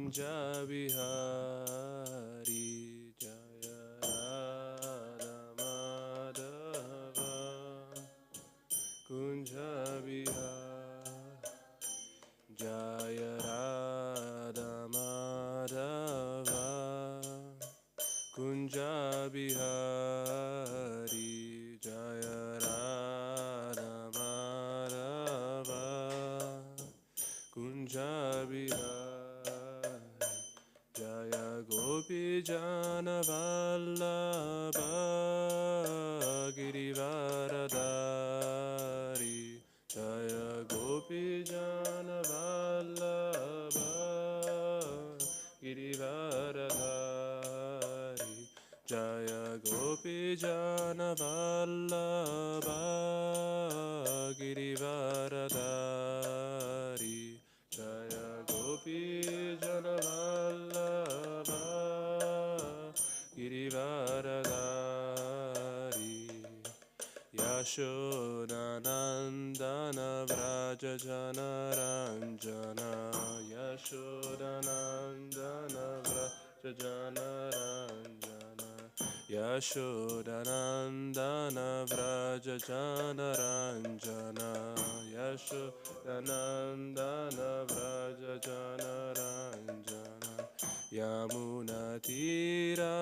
Kunja Bihari Jaya Radha Madhava Kunja Bihari Jaya Radha Madhava Kunja Bihari Jaya Radha Madhava Kunja Bihari Jaya Gopi Jana Vallabha Girivaradari Jaya Gopi Jana Vallabha Girivaradari Jaya Gopi Jana Vallabha Girivaradari Jaya Gopi Jana Vallabha Girivaradari Yashodanandana Vrajajana Ranjana Yashodanandana Vrajajana Ranjana Yashodanandana Vrajajana Ranjana Yashodanandana Vrajajana Ranjana Yamuna Tira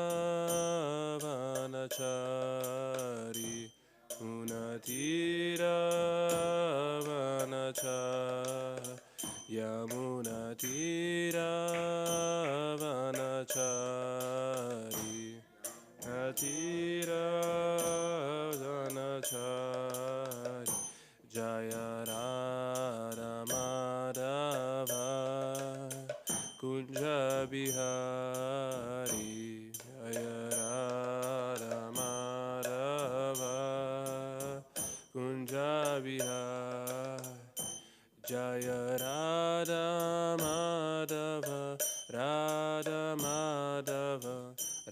Vanachari Munatira Vanachari Yamuna Tira Vanachari Atira Vanachari Jaya Radha Madhava Kunja Bihari Jaya Radha Madhava Kunja Bihari Jaya Radha Madhava Radha Madhava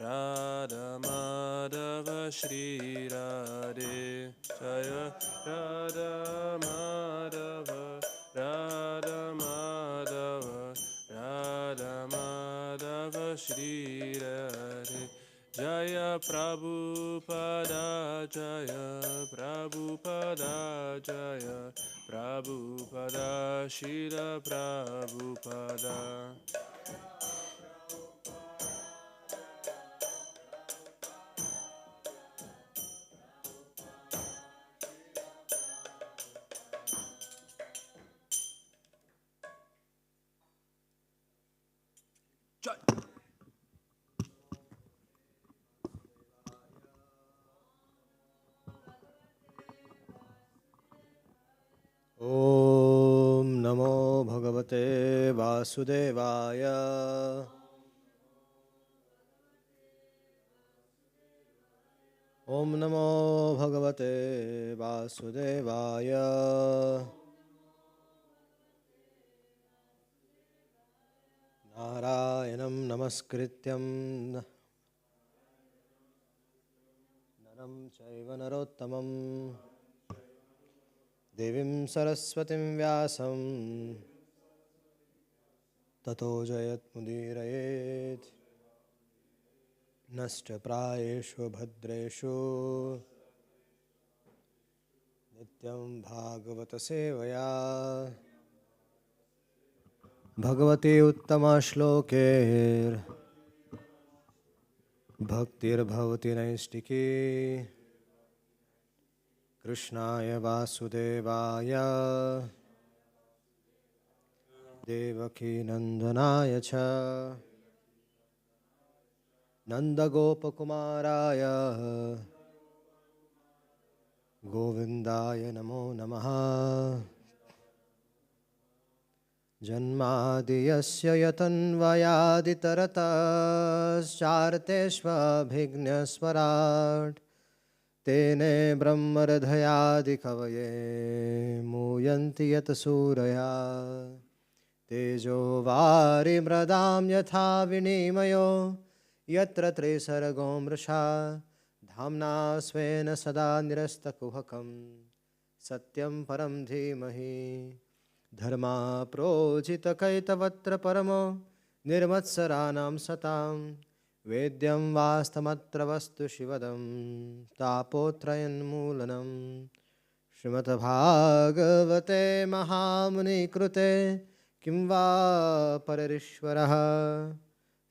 Radha Madhava Shri Radhe Jaya Radha Madhava Radha Madhava Radha Madhava Shri Radhe Jaya Prabhupada Jaya Prabhupada Jaya Prabhupada Shila Prabhupada Om Namo Bhagavate Vasudevaya. Om Namo Bhagavate Vasudevaya. Narayanam Namaskrityam Naram Chaiva Narottamam Devim Saraswatim Vyasam Tato Jayat Mudirayet Nashta Prayeshu Bhadreshu Nityam Bhagavata Sevaya Bhagavati Uttama Shlokir Bhaktir Bhavati Naistiki Krishnaya Vasudevaya Devaki Nandanaya Cha Nanda Gopakumaraya Govindaya Namo Namaha Janmadiyasya yatanvayaditaratas charteshva bhignaswarat Tene brahmaradhayadi kavaye muyanti yat suraya Tejo vari mradam yatha vinimayo yatra tresargo mrisha dhamna svena sada nirasta kuhakam satyam param dhimahi dharma projita kaitavatra paramo निर्मत्सराणां सतां वेद्यं वास्तमत्र वस्तु शिवदं तापोत्रयन्मूलनं श्रीमद्भागवते महामुनिकृते किं वा पररीश्वरः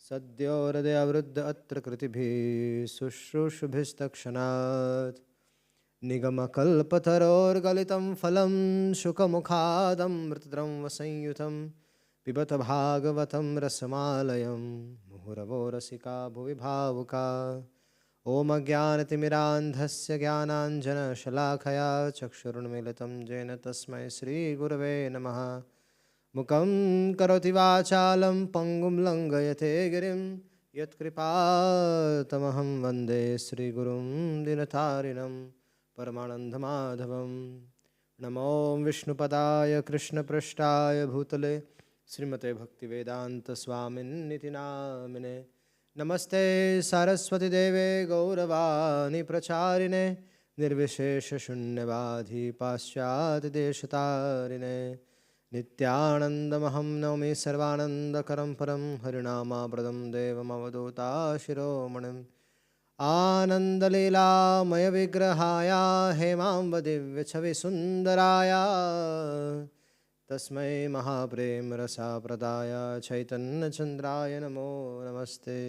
सद्यो हृदयावृद्ध अत्र कृतिभिः शुश्रूषुभिस्तक्षणात् निगमकल्पतरोर्गलितं फलं शुकमुखादमृतद्रं वसंयुतं पिबत भागवतं रसमालयं मुहुरवो रसिका भुवि भावुका ॐ अज्ञानतिमिरान्धस्य ज्ञानाञ्जनशलाखया चक्षुरुन्मीलितं येन तस्मै श्रीगुरवे नमः मुखं करोति वाचालं पङ्गुं लङ्घयते गिरिं यत्कृपातमहं वन्दे श्रीगुरुं दीनतारिणं परमानन्दमाधवं नमो विष्णुपदाय कृष्णपृष्ठाय भूतले श्रीमते भक्तिवेदान्तस्वामिन्निति नामिने नमस्ते सरस्वतीदेवे गौरवाणी प्रचारिणे निर्विशेषशून्यवादी पाश्चात्यदेशतारिणे नित्यानन्दमहं नौमि सर्वानन्दकरं परं हरिनामाप्रदं देवमवधूताशिरोमणिम् आनन्दलीलामयविग्रहाय हेमाम्बदिव्यछविसुन्दराय तस्मै महाप्रेमरसाप्रदाय चैतन्यचन्द्राय नमो नमस्ते।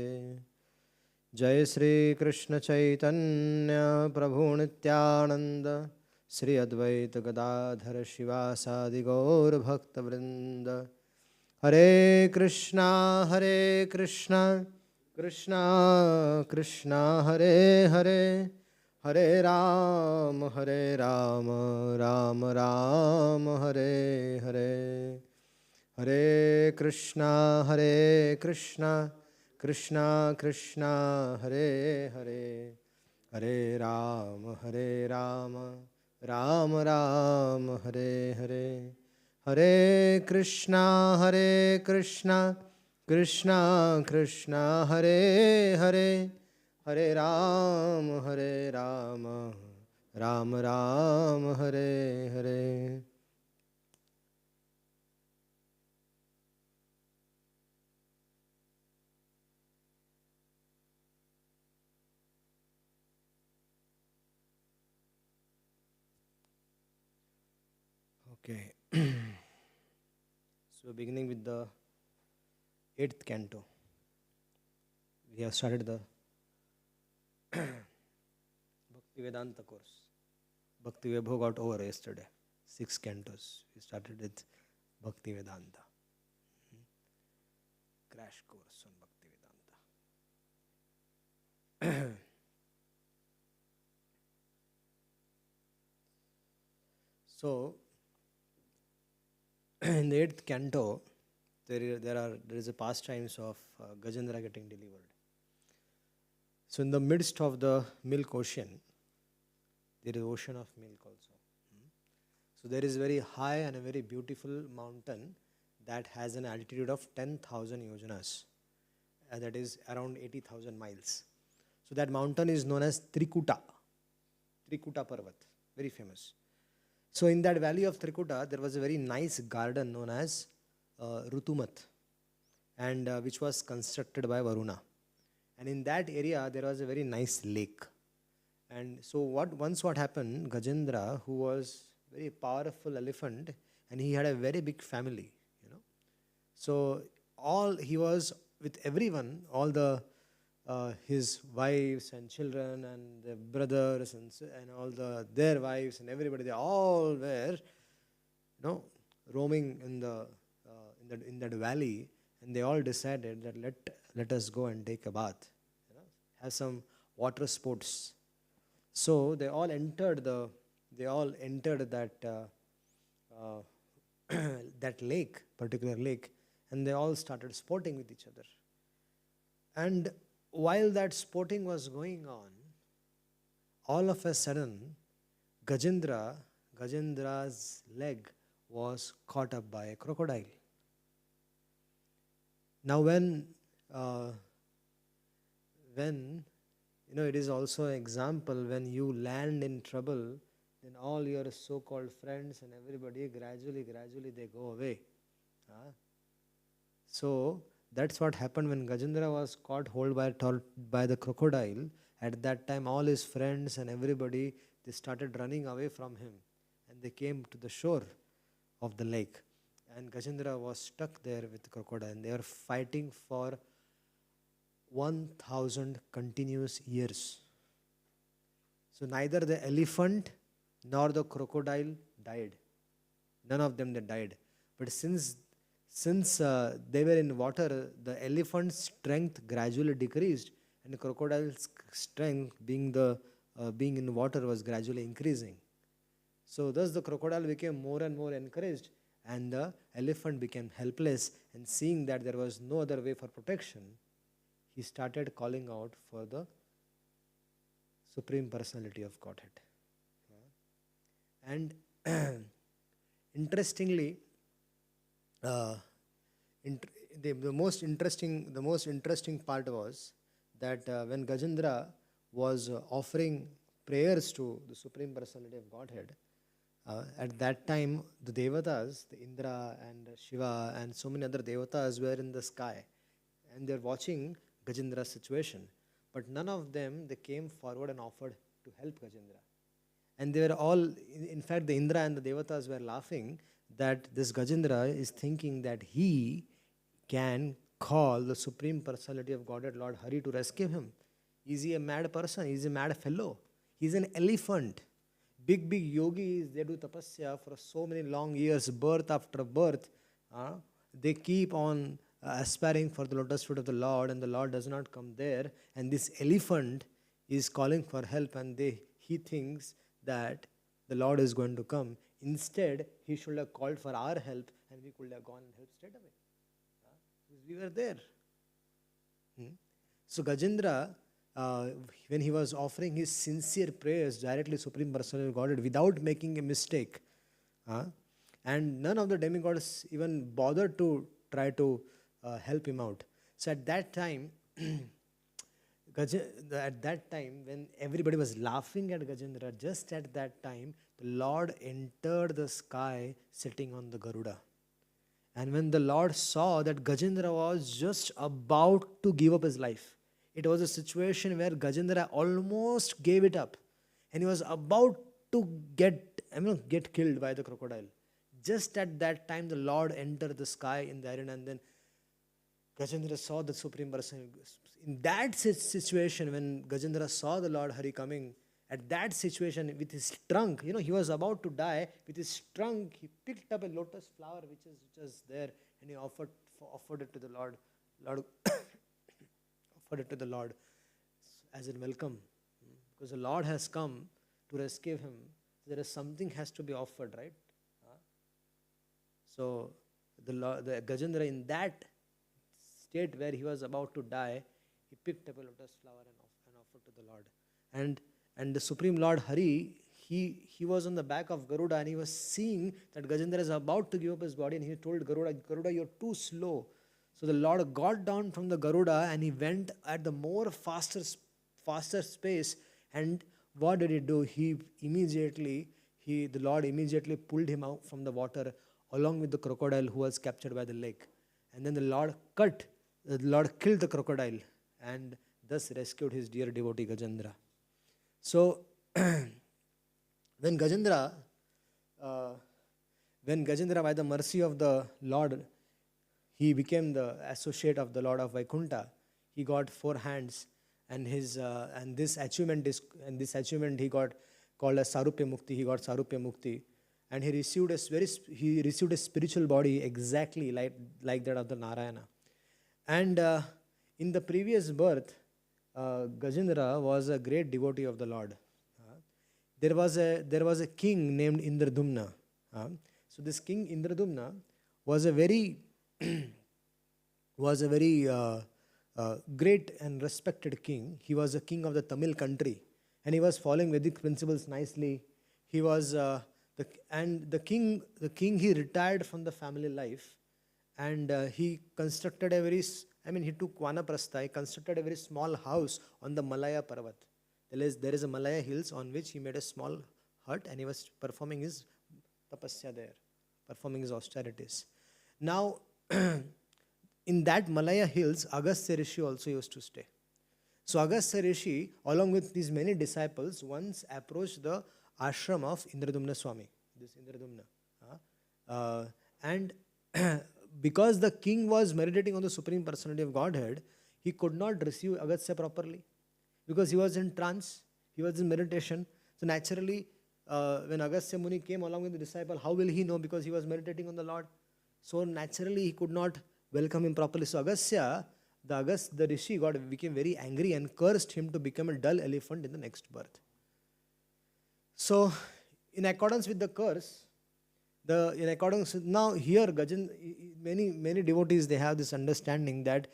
जय श्री कृष्ण चैतन्य प्रभु नित्यानंद श्री अद्वैत गदाधर शिवासादि गौर भक्तवृंद। हरे कृष्णा कृष्णा कृष्णा हरे हरे हरे राम राम राम हरे हरे। हरे कृष्णा कृष्णा कृष्णा हरे हरे हरे राम राम राम हरे हरे। हरे Krishna Krishna Krishna Hare Hare Hare Ram Ram Ram Hare Hare. Okay. So beginning with the 8th canto. We have started the Bhakti Vedanta course. Bhakti Vaibhav got over yesterday. 6 cantos. We started with Bhakti Vedanta. Crash course on Bhakti Vedanta. So, in the 8th canto, there is a pastimes of Gajendra getting delivered. So in the midst of the milk ocean, there is ocean of milk also. So there is very high and a very beautiful mountain that has an altitude of 10,000 yojanas. That is around 80,000 miles. So that mountain is known as Trikuta Parvat, very famous. So in that valley of Trikuta, there was a very nice garden known as Rutumat, and which was constructed by Varuna. And in that area, there was a very nice lake. And so what happened, Gajendra, who was very powerful elephant, and he had a very big family, So he was with everyone, all the his wives and children and their brothers and all their wives and everybody, they all were, roaming in that valley, and they all decided that let us go and take a bath, have some water sports. So they all entered that that particular lake, and they all started sporting with each other. And while that sporting was going on, all of a sudden, Gajendra's leg was caught up by a crocodile. Now when it is also an example, when you land in trouble, then all your so-called friends and everybody gradually they go away. So That's what happened when Gajendra was caught hold by the crocodile. At that time, all his friends and everybody, they started running away from him, and they came to the shore of the lake. And Gajendra was stuck there with the crocodile, and they were fighting for 1,000 continuous years. So neither the elephant nor the crocodile died. None of them they died. But since they were in water, the elephant's strength gradually decreased, and the crocodile's strength, being in water, was gradually increasing. So thus the crocodile became more and more encouraged, and the elephant became helpless. And seeing that there was no other way for protection, he started calling out for the Supreme Personality of Godhead. And interestingly, the most interesting part was that when Gajendra was offering prayers to the Supreme Personality of Godhead, at that time the Devatas, the Indra and Shiva and so many other Devatas were in the sky, and they're watching Gajendra's situation. But none of them, they came forward and offered to help Gajendra. And they were all, in fact, the Indra and the Devatas were laughing that this Gajendra is thinking that he can call the Supreme Personality of Godhead, Lord Hari, to rescue him. Is he a mad person? Is he a mad fellow? He's an elephant. Big yogis, they do tapasya for so many long years, birth after birth. They keep on aspiring for the lotus feet of the Lord, and the Lord does not come there. And this elephant is calling for help, and he thinks that the Lord is going to come. Instead, he should have called for our help, and we could have gone and helped straight away. Because we were there. So Gajendra, when he was offering his sincere prayers directly to Supreme Personality of Godhead without making a mistake, and none of the demigods even bothered to try to help him out. So at that time, when everybody was laughing at Gajendra, just at that time, the Lord entered the sky sitting on the Garuda. And when the Lord saw that Gajendra was just about to give up his life, it was a situation where Gajendra almost gave it up, and he was about to get killed by the crocodile. Just at that time, the Lord entered the sky in the arena, and then Gajendra saw the Supreme Person. In that situation, when Gajendra saw the Lord Hari coming, at that situation, with his trunk, he was about to die. With his trunk, he picked up a lotus flower which was there, and he offered it to the Lord. Offered it to the Lord as a welcome, because the Lord has come to rescue him. There is something has to be offered, right? So the Gajendra, in that state where he was about to die, he picked up a lotus flower and offered to the Lord. And the Supreme Lord Hari, he was on the back of Garuda, and he was seeing that Gajendra is about to give up his body, and he told Garuda, you're too slow. So the Lord got down from the Garuda, and he went at the faster space. And what did he do? The Lord immediately pulled him out from the water along with the crocodile who was captured by the lake. And then the Lord killed the crocodile, and thus rescued his dear devotee Gajendra. So when Gajendra, by the mercy of the Lord, he became the associate of the Lord of Vaikuntha, he got 4 hands, and this achievement he got called as Sarupya Mukti. He got Sarupya Mukti, and he received a spiritual body exactly like that of the Narayana. And in the previous birth, Gajendra was a great devotee of the Lord. There was a king named Indradumna. So this king Indradumna was a very great and respected king. He was a king of the Tamil country, and he was following Vedic principles nicely. He was the king. He retired from the family life, and he constructed he took Vanaprastha. He constructed a very small house on the Malaya Parvat. There is a Malaya hills on which he made a small hut, and he was performing his tapasya there, performing his austerities. Now, in that Malaya hills, Agastya Rishi also used to stay. So Agastya Rishi, along with these many disciples, once approached the ashram of Indradumna Swami, this Indradumna. And because the king was meditating on the Supreme Personality of Godhead, he could not receive Agastya properly because he was in trance, he was in meditation. So naturally, when Agastya Muni came along with the disciple, how will he know? Because he was meditating on the Lord. So naturally, he could not welcome him properly. So Agastya, the Rishi became very angry and cursed him to become a dull elephant in the next birth. So, in accordance with the curse, now here many devotees, they have this understanding that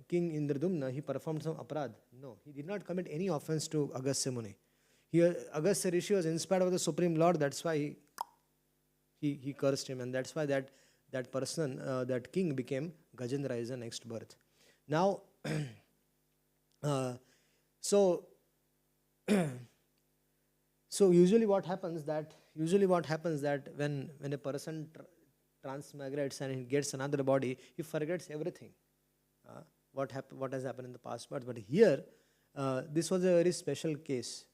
King Indradumna, he performed some aparad. No, he did not commit any offense to Agastya Muni. Here Agastya Rishi was inspired by the Supreme Lord, that's why he cursed him, and that's why that person, that king became Gajendra is the next birth. Now, so usually what happens that when a person transmigrates and he gets another body, he forgets everything. What has happened in the past birth. But here, this was a very special case.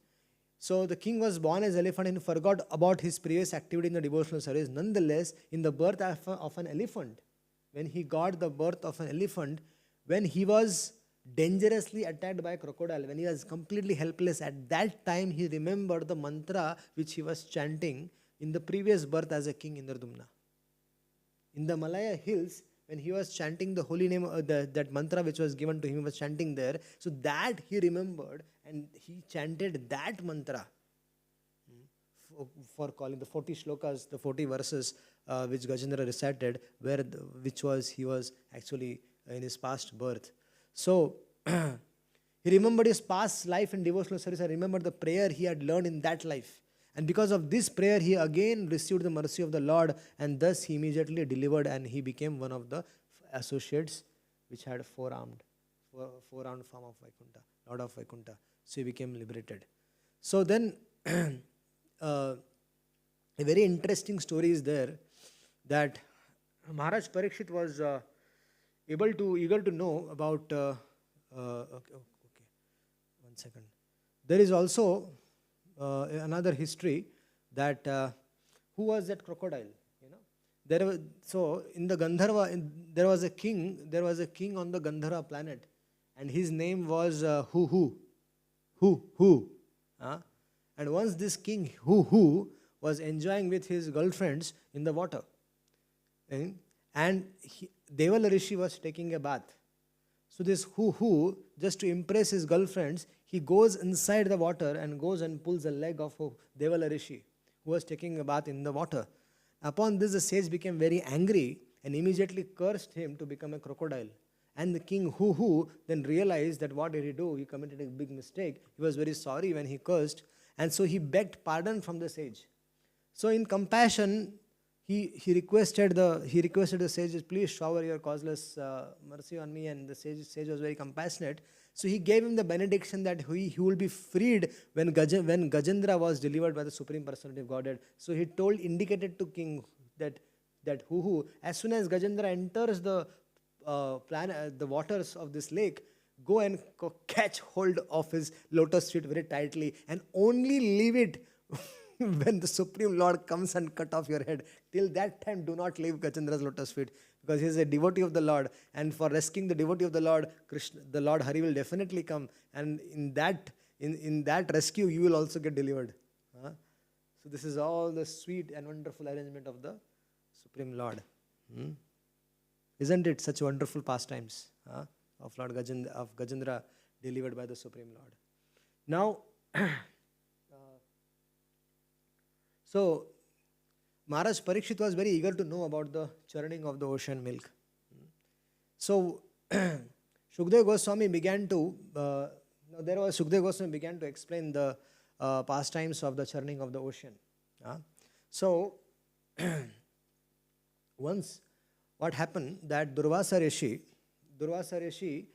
So the king was born as elephant and forgot about his previous activity in the devotional service. Nonetheless, in the birth of an elephant, when he got the birth of an elephant, when he was dangerously attacked by a crocodile, when he was completely helpless, at that time he remembered the mantra which he was chanting in the previous birth as a king Indradumna. In the Malaya hills, when he was chanting the holy name, that mantra which was given to him, he was chanting there. So that he remembered and he chanted that mantra for calling the 40 shlokas, the 40 verses which Gajendra recited, he was actually in his past birth. So he remembered his past life in devotional service. I remembered the prayer he had learned in that life. And because of this prayer, he again received the mercy of the Lord, and thus he immediately delivered, and he became one of the associates which had four-armed form of Vaikuntha, Lord of Vaikuntha. So he became liberated. So then, a very interesting story is there that Maharaj Parikshit was eager to know about. Okay, one second. There is also another history that who was that crocodile? So in the Gandharva, there was a king on the Gandharva planet, and his name was Hu. And once this king Hu was enjoying with his girlfriends in the water, and Devala Rishi was taking a bath. So this Hu, just to impress his girlfriends, he goes inside the water and goes and pulls the leg of Devala Rishi, who was taking a bath in the water. Upon this, the sage became very angry and immediately cursed him to become a crocodile. And the king Hu then realized that what did he do? He committed a big mistake. He was very sorry when he cursed, and so he begged pardon from the sage. So in compassion, he requested the sage, please shower your causeless mercy on me, and the sage was very compassionate. So he gave him the benediction that he will be freed when Gajendra was delivered by the Supreme Personality of Godhead. So he indicated to King that Hu, as soon as Gajendra enters the waters of this lake, go and catch hold of his lotus feet very tightly and only leave it when the Supreme Lord comes and cut off your head. Till that time, do not leave Gajendra's lotus feet, because he is a devotee of the Lord, and for rescuing the devotee of the Lord, Krishna, the Lord Hari will definitely come, and in that rescue, you will also get delivered. So this is all the sweet and wonderful arrangement of the Supreme Lord. Isn't it such wonderful pastimes of Lord Gajendra delivered by the Supreme Lord? Now, so Maharaj Parikshit was very eager to know about the churning of the ocean milk. So Shukdev Goswami began to explain the pastimes of the churning of the ocean. So once what happened that Durvasa Rishi,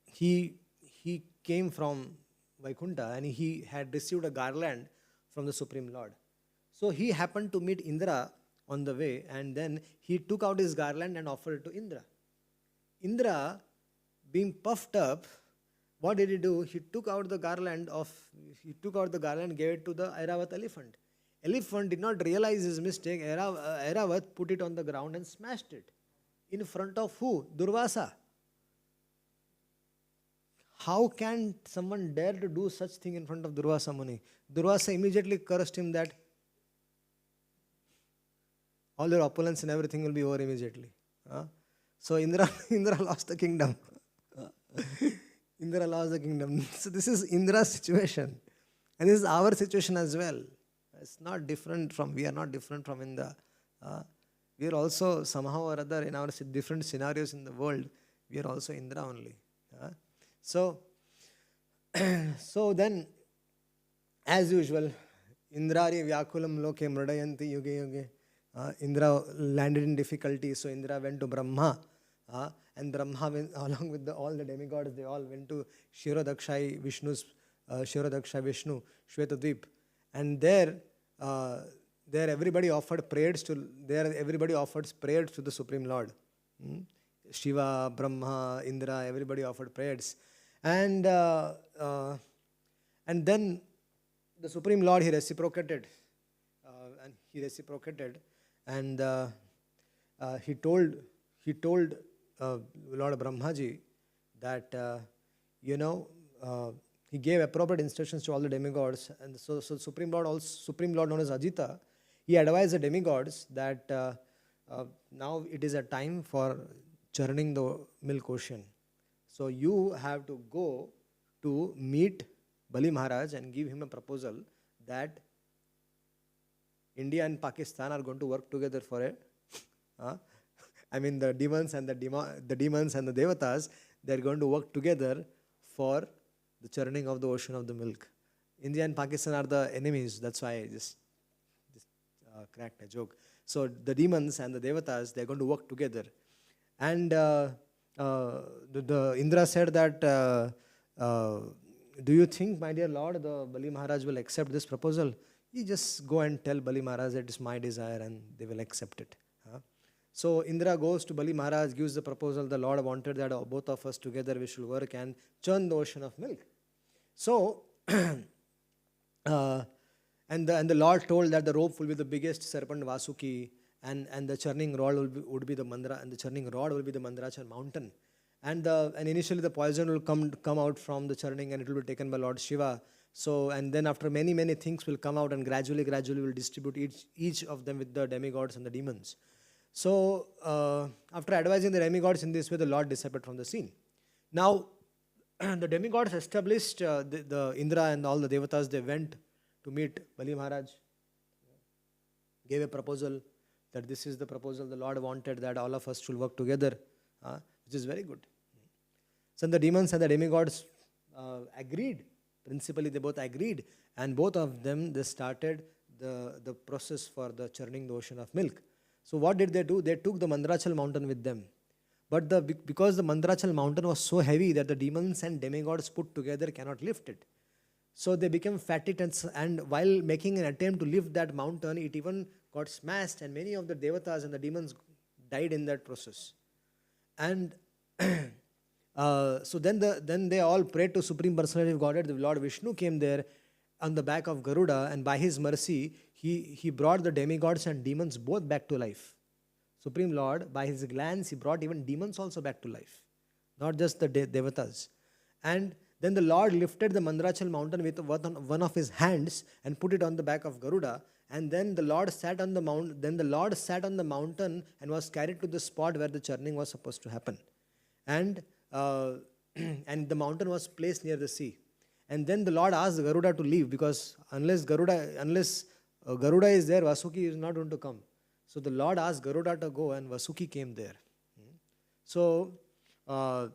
he came from Vaikuntha and he had received a garland from the Supreme Lord. So he happened to meet Indra on the way, and then he took out his garland and offered it to Indra. Indra, being puffed up, what did he do? He took out the garland, gave it to the Airavat elephant. Elephant did not realize his mistake. Airavat put it on the ground and smashed it. In front of who? Durvasa. How can someone dare to do such thing in front of Durvasa Muni? Durvasa immediately cursed him that all your opulence and everything will be over immediately. So Indra lost the kingdom. Indra lost the kingdom. So this is Indra's situation. And this is our situation as well. It's not different from, we are not different from Indra. We are also somehow or other in our different scenarios in the world, we are also Indra only. So then, as usual, Indrari Vyakulam Loke Mradayanti Yuge Yuge. Indra landed in difficulty, so Indra went to Brahma. And Brahma went, along with all the demigods, they all went to Shirodakshai Vishnu, Shvetadvip. And there everybody offered prayers to the Supreme Lord. Shiva, Brahma, Indra, everybody offered prayers. And then the Supreme Lord, he reciprocated. And he told Lord Brahmaji that, he gave appropriate instructions to all the demigods. And so Supreme Lord known as Ajita, he advised the demigods that now it is a time for churning the milk ocean. So you have to go to meet Bali Maharaj and give him a proposal that India and Pakistan are going to work together for it. The demons and the devatas, they are going to work together for the churning of the ocean of the milk. India and Pakistan are the enemies. That's why I just cracked a joke. So the demons and the devatas, they are going to work together. And the Indra said that, do you think, my dear Lord, the Bali Maharaj will accept this proposal? You just go and tell Bali Maharaj that it's my desire and they will accept it. So Indra goes to Bali Maharaj, gives the proposal. The Lord wanted that both of us together we should work and churn the ocean of milk. So, and the Lord told that the rope will be the biggest serpent Vasuki, and the churning rod would be the Mandra, and the churning rod will be the Mandrachal mountain. And initially the poison will come out from the churning, and it will be taken by Lord Shiva. So, and then after many things will come out, and gradually will distribute each of them with the demigods and the demons. So, after advising the demigods in this way, the Lord disappeared from the scene. Now, the demigods established, the Indra and all the devatas, they went to meet Bali Maharaj, gave a proposal that this is the proposal the Lord wanted, that all of us should work together, which is very good. So the demons and the demigods agreed. Principally, they both agreed, and both of them, they started the process for the churning the ocean of milk. So what did they do? They took the Mandrachal mountain with them. But because the Mandrachal mountain was so heavy that the demons and demigods put together cannot lift it. So they became fatigued, and while making an attempt to lift that mountain, it even got smashed, and many of the devatas and the demons died in that process. And so then they all prayed to Supreme Personality of Godhead. The Lord Vishnu came there on the back of Garuda, and by his mercy, he brought the demigods and demons both back to life. Supreme Lord, by his glance, he brought even demons also back to life, not just the devatas. And then the Lord lifted the Mandrachal mountain with one of his hands and put it on the back of Garuda. And then the Lord sat on the mountain. Then the Lord sat on the mountain and was carried to the spot where the churning was supposed to happen. And the mountain was placed near the sea. And then the Lord asked Garuda to leave, because unless Garuda is there, Vasuki is not going to come. So the Lord asked Garuda to go, and Vasuki came there. So when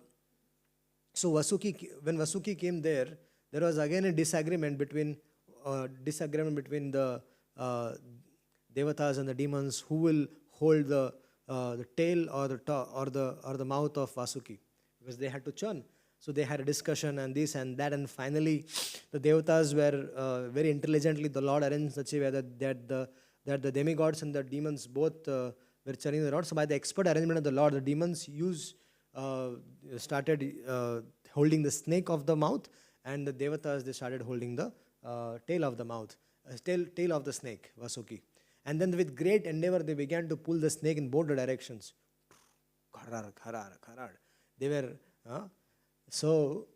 Vasuki came there, there was again a disagreement between the devatas and the demons, who will hold the tail or the mouth of Vasuki, because they had to churn. So they had a discussion and this and that, and finally the devatas were very intelligently, the Lord arranged such a way that that the demigods and the demons both were churning the rod. So by the expert arrangement of the Lord, the demons started holding the snake of the mouth, and the devatas, they started holding the tail of the mouth, tail of the snake, Vasuki. And then with great endeavor, they began to pull the snake in both the directions. Kharar, kharar, kharar. They were, so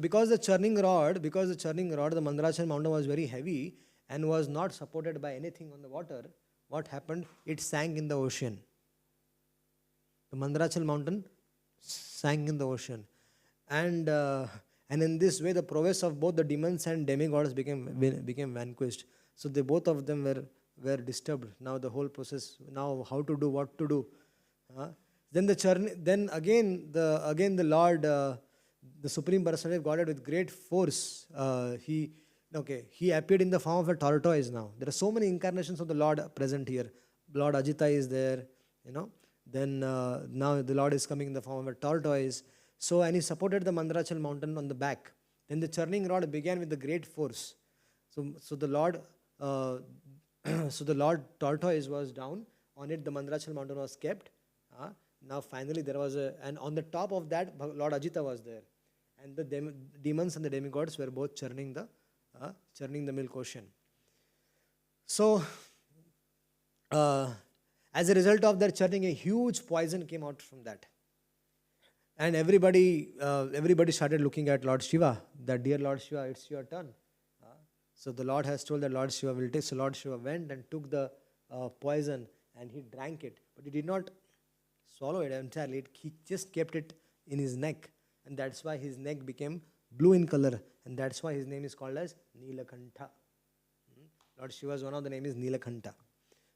because the churning rod, the Mandarachal mountain was very heavy and was not supported by anything on the water, what happened? It sank in the ocean. The Mandarachal mountain sank in the ocean. And in this way, the prowess of both the demons and demigods became vanquished. So they both of them were disturbed. Now the whole process, now how to do, what to do. Then again the Lord, the Supreme Personality of Godhead, with great force, he appeared in the form of a tortoise. Now there are so many incarnations of the Lord present here. Lord Ajita is there, Then now the Lord is coming in the form of a tortoise. So, and he supported the Mandarachal mountain on the back. Then the churning rod began with the great force. So the Lord, tortoise was down. On it, the Mandarachal mountain was kept. Now finally there was and on the top of that, Lord Ajita was there. And the demons and the demigods were both churning the milk ocean. So, as a result of their churning, a huge poison came out from that. And everybody started looking at Lord Shiva, that dear Lord Shiva, it's your turn. So the Lord has told that Lord Shiva will take. So Lord Shiva went and took the poison and he drank it. But he did not swallow it entirely. He just kept it in his neck. And that's why his neck became blue in color. And that's why his name is called as Nilakantha. Lord Shiva's one of the name is Nilakantha.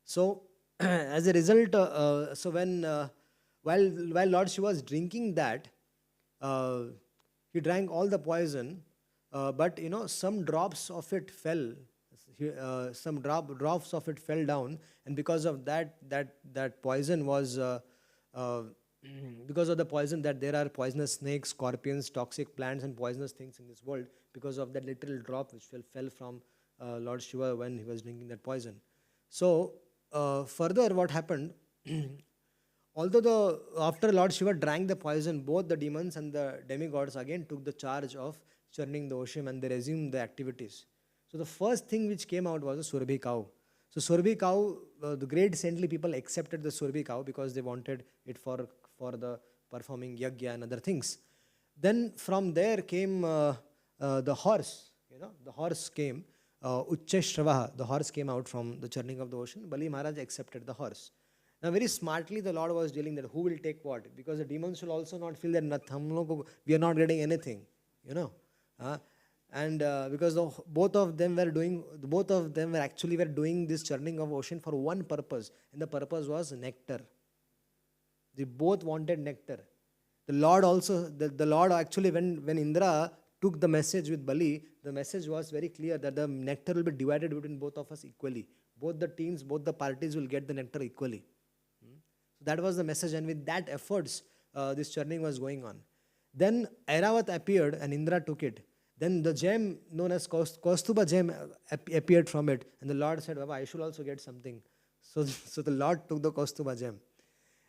So as a result, while Lord Shiva was drinking that, he drank all the poison, but some drops of it fell. Some drops of it fell down, and because of that poison was because of the poison, that there are poisonous snakes, scorpions, toxic plants, and poisonous things in this world. Because of that little drop which fell from Lord Shiva when he was drinking that poison. So further, what happened? Although after Lord Shiva drank the poison, both the demons and the demigods again took the charge of churning the ocean, and they resumed the activities. So the first thing which came out was a Surabhi cow. So Surabhi cow, the great saintly people accepted the Surabhi cow because they wanted it for the performing yagya and other things. Then from there came the horse. The horse came. Uchcheshravaha, the horse came out from the churning of the ocean. Bali Maharaj accepted the horse. Now very smartly the Lord was dealing that who will take what, because the demons will also not feel that we are not getting anything, and because both of them were doing this churning of ocean for one purpose, and the purpose was nectar. They both wanted nectar. The Lord also, the Lord actually, when Indra took the message with Bali, the message was very clear that the nectar will be divided between both of us equally. Both the teams, both the parties will get the nectar equally. So that was the message, and with that efforts, this churning was going on. Then Airavat appeared and Indra took it. Then the gem known as Kaustuba gem appeared from it, and the Lord said, Baba, I should also get something. So the Lord took the Kaustuba gem.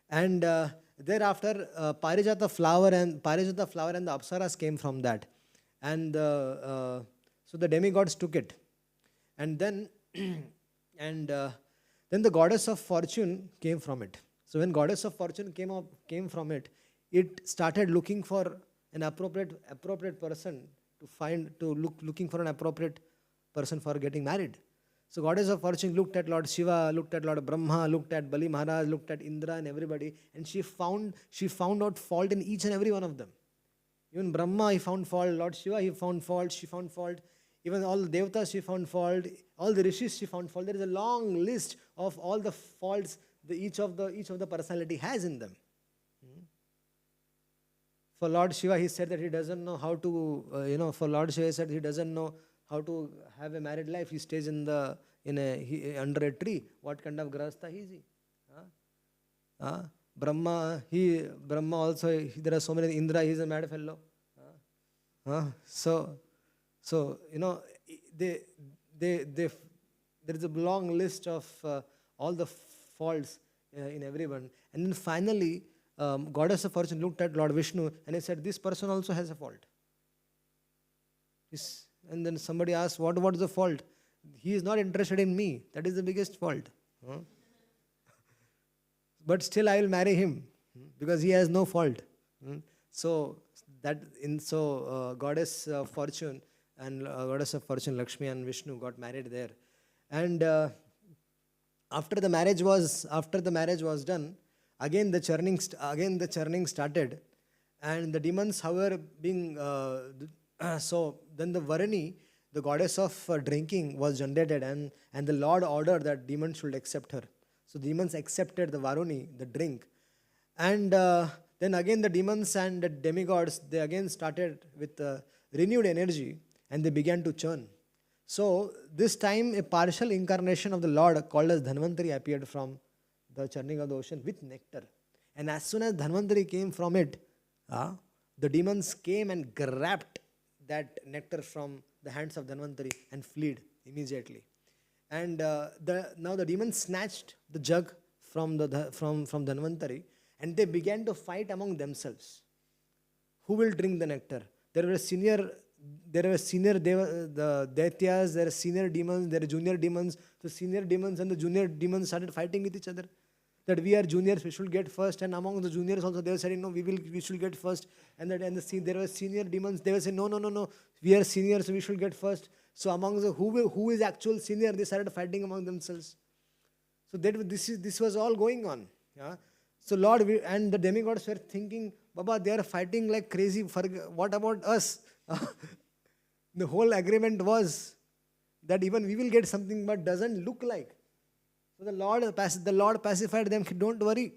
And thereafter, Parijata flower and the Apsaras came from that. And so the demigods took it. And then the goddess of fortune came from it. So when goddess of fortune came from it, it started looking for an appropriate person looking for an appropriate person for getting married. So goddess of fortune looked at Lord Shiva, looked at Lord Brahma, looked at Bali Maharaj, looked at Indra and everybody, and she found out fault in each and every one of them. Even Brahma, he found fault. Lord Shiva, he found fault. She found fault. Even all the devatas, she found fault. All the rishis, she found fault. There is a long list of all the faults each of the personality has in them. For Lord Shiva, he said that he doesn't know how to, for Lord Shiva, he said he doesn't know how to have a married life. He stays under a tree. What kind of grahastha is he? Brahma also, there are so many. Indra, he is a mad fellow. So they there is a long list of all the faults in everyone. And then finally, Goddess of Fortune looked at Lord Vishnu and he said, this person also has a fault. And then somebody asked, what is the fault? He is not interested in me. That is the biggest fault. But still I will marry him because he has no fault. So Goddess of Fortune and Goddess of Fortune Lakshmi and Vishnu got married there. And after the marriage was done, again the churning started, and the demons, however, being so then the Varani, the goddess of drinking, was generated, and the Lord ordered that demons should accept her. So demons accepted the Varuni, the drink, and then again the demons and the demigods, they again started with renewed energy, and they began to churn. So this time a partial incarnation of the Lord called as Dhanvantari appeared from the churning of the ocean with nectar. And as soon as Dhanvantari came from it, the demons came and grabbed that nectar from the hands of Dhanvantari and fled immediately. And now the demons snatched the jug from Dhanvantari, and they began to fight among themselves. Who will drink the nectar? There were senior the Daityas, there are senior demons, there are junior demons. The senior demons and the junior demons started fighting with each other. That we are juniors, we should get first. And among the juniors also, they were saying, no, we should get first. And there were senior demons, they were saying, no, we are seniors, so we should get first. So among the who is actual senior, they started fighting among themselves. So this was all going on. Yeah? So Lord and the demigods were thinking, Baba, they are fighting like crazy. What about us? The whole agreement was that even we will get something, but doesn't look like. So the Lord pacified them. Don't worry,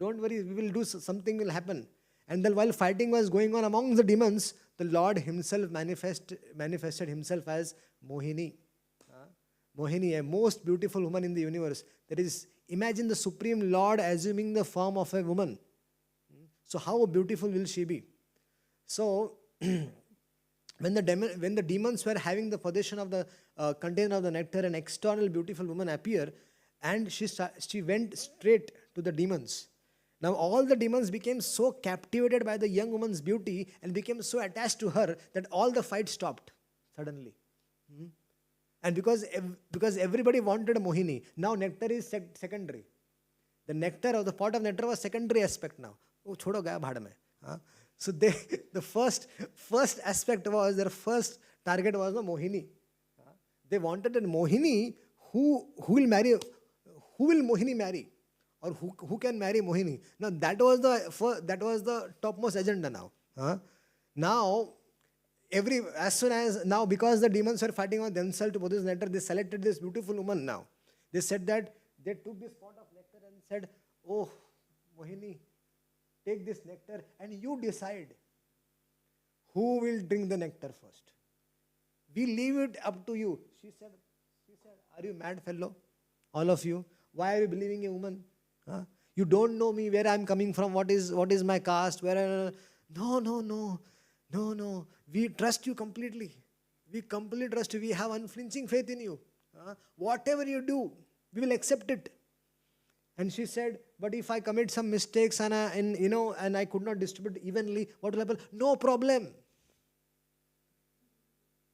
we will do something, will happen. And then while fighting was going on among the demons, the Lord himself manifested himself as Mohini. Mohini, a most beautiful woman in the universe. Imagine the Supreme Lord assuming the form of a woman. So how beautiful will she be? So when the demons were having the possession of the container of the nectar, an external beautiful woman appeared, and she went straight to the demons. Now all the demons became so captivated by the young woman's beauty and became so attached to her that all the fight stopped suddenly. And because everybody wanted a Mohini, now nectar is secondary. The nectar of the pot of nectar was secondary aspect now. Oh, chodo gaya bhad mein. So the first aspect was, their first target was the Mohini. They wanted a Mohini who will Mohini marry, or who can marry Mohini. Now that was the topmost agenda now. Now because the demons were fighting on themselves to produce nectar, they selected this beautiful woman now. They said that they took this pot of nectar and said, oh Mohini, take this nectar and you decide who will drink the nectar first. We leave it up to you. She said, are you mad, fellow? All of you. Why are you believing a woman? You don't know me, where I am coming from, what is my caste, No. We trust you completely. We completely trust you. We have unflinching faith in you. Whatever you do, we will accept it. And she said, but if I commit some mistakes and I could not distribute evenly, what will happen? No problem.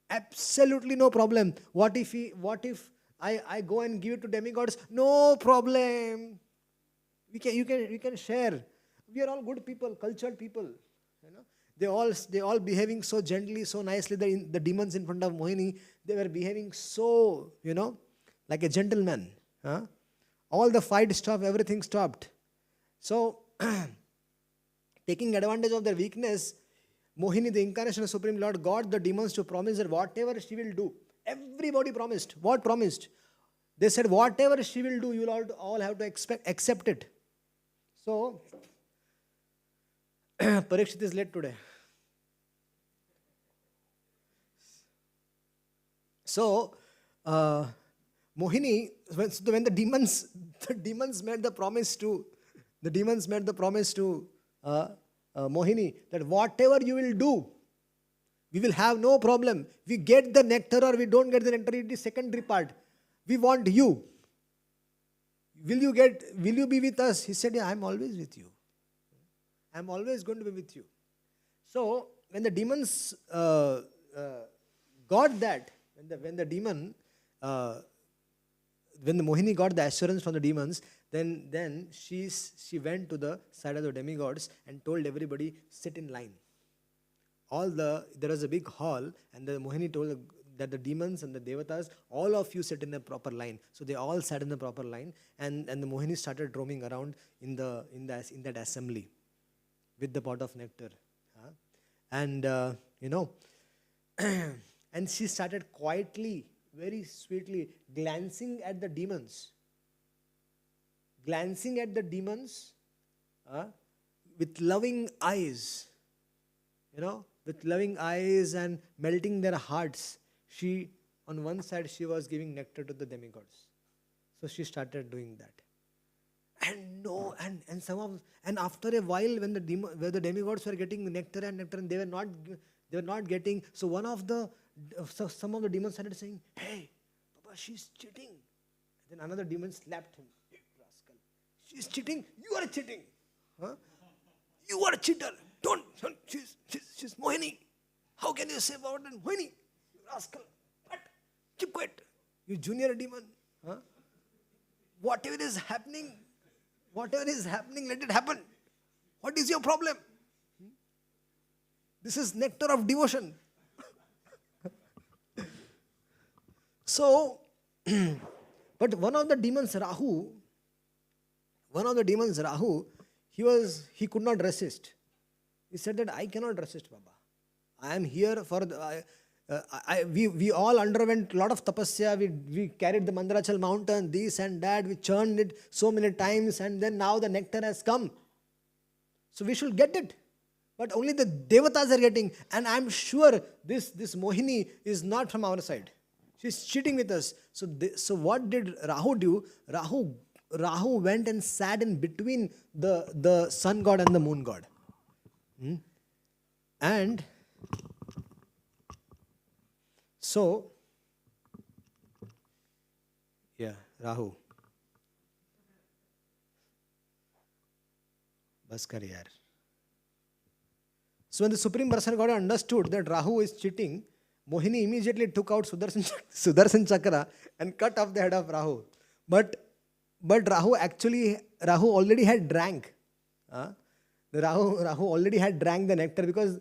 Absolutely no problem. What if I go and give it to demigods? No problem. We can share. We are all good people, cultured people. They all behaving so gently, so nicely. The demons in front of Mohini, they were behaving so, like a gentleman. All the fight stopped, everything stopped. So, taking advantage of their weakness, Mohini, the incarnation of Supreme Lord, got the demons to promise that whatever she will do, everybody promised. What promised? They said, whatever she will do, you will all have to accept it. So, Parikshit is late today. So, Mohini, when the demons made the promise to Mohini that whatever you will do, We will have no problem. We get the nectar or we don't get the nectar, it is secondary part. We want you. Will you be with us? He said, yeah, I'm always with you. I'm always going to be with you. So when the demons got that, when the Mohini got the assurance from the demons, then she went to the side of the demigods and told everybody, sit in line. There was a big hall, and the Mohini told that the demons and the devatas, all of you sit in a proper line. So they all sat in the proper line, and the Mohini started roaming around in that assembly with the pot of nectar. And and she started quietly, very sweetly, glancing at the demons. Glancing at the demons with loving eyes. With loving eyes and melting their hearts. On one side, she was giving nectar to the demigods. So she started doing that. And after a while, when the demigods were getting nectar and they were not getting. So some of the demons started saying, "Hey, Papa, she's cheating." Then another demon slapped him. "Hey, rascal, she's cheating. You are cheating. Huh? You are a cheater. Don't. She's Mohini. How can you say about it, Mohini? You rascal. What? Keep quiet. You junior demon. Huh? Whatever is happening, let it happen. What is your problem? This is nectar of devotion." So, but one of the demons, Rahu, he could not resist. He said that I cannot resist, Baba. I am here for we all underwent a lot of tapasya. We carried the Mandarachal mountain, this and that. We churned it so many times, and then now the nectar has come. So we should get it. But only the devatas are getting. And I am sure this Mohini is not from our side. She's cheating with us. So what did Rahu do? Rahu went and sat in between the sun god and the moon god. And so, Rahu. Bas kar yaar. So when the Supreme Personality of God understood that Rahu is cheating, Mohini immediately took out Sudarshan Chakra and cut off the head of Rahu. But Rahu already had drank. Rahu already had drank the nectar, because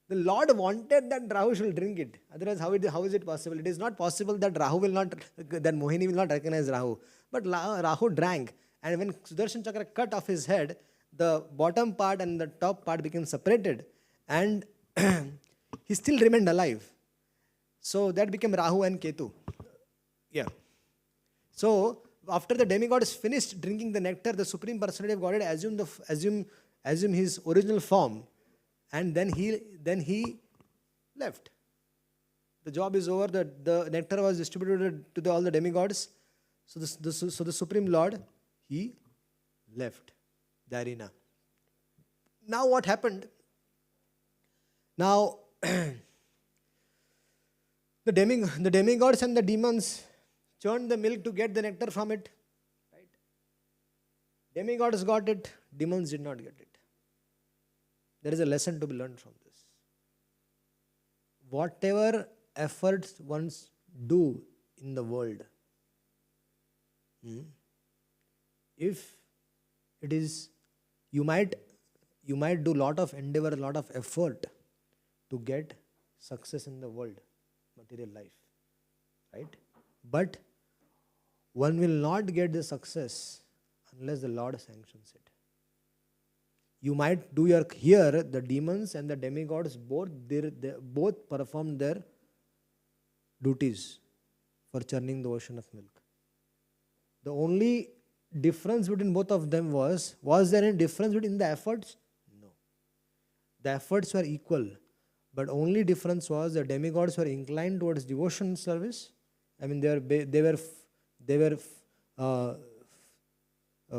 the Lord wanted that Rahu should drink it. Otherwise, how is it possible? It is not possible that Mohini will not recognize Rahu. But Rahu drank, and when Sudarshan Chakra cut off his head, the bottom part and the top part became separated, and he still remained alive. So that became Rahu and Ketu. So after the demigods finished drinking the nectar, the Supreme Personality of Godhead assumed his original form, and then he left. The job is over. The nectar was distributed to all the demigods. So the Supreme Lord, he left the arena. Now what happened? Now the demigods and the demons churned the milk to get the nectar from it. Right? Demigods got it, demons did not get it. There is a lesson to be learned from this. Whatever efforts one do in the world, if it is, you might do lot of endeavor, a lot of effort to get success in the world, material life, right? But one will not get the success unless the Lord sanctions it. You might do here the demons and the demigods both performed their duties for churning the ocean of milk. The only difference between both of them was there any difference between the efforts? No. The efforts were equal, but only difference was the demigods were inclined towards devotion service. I mean, they were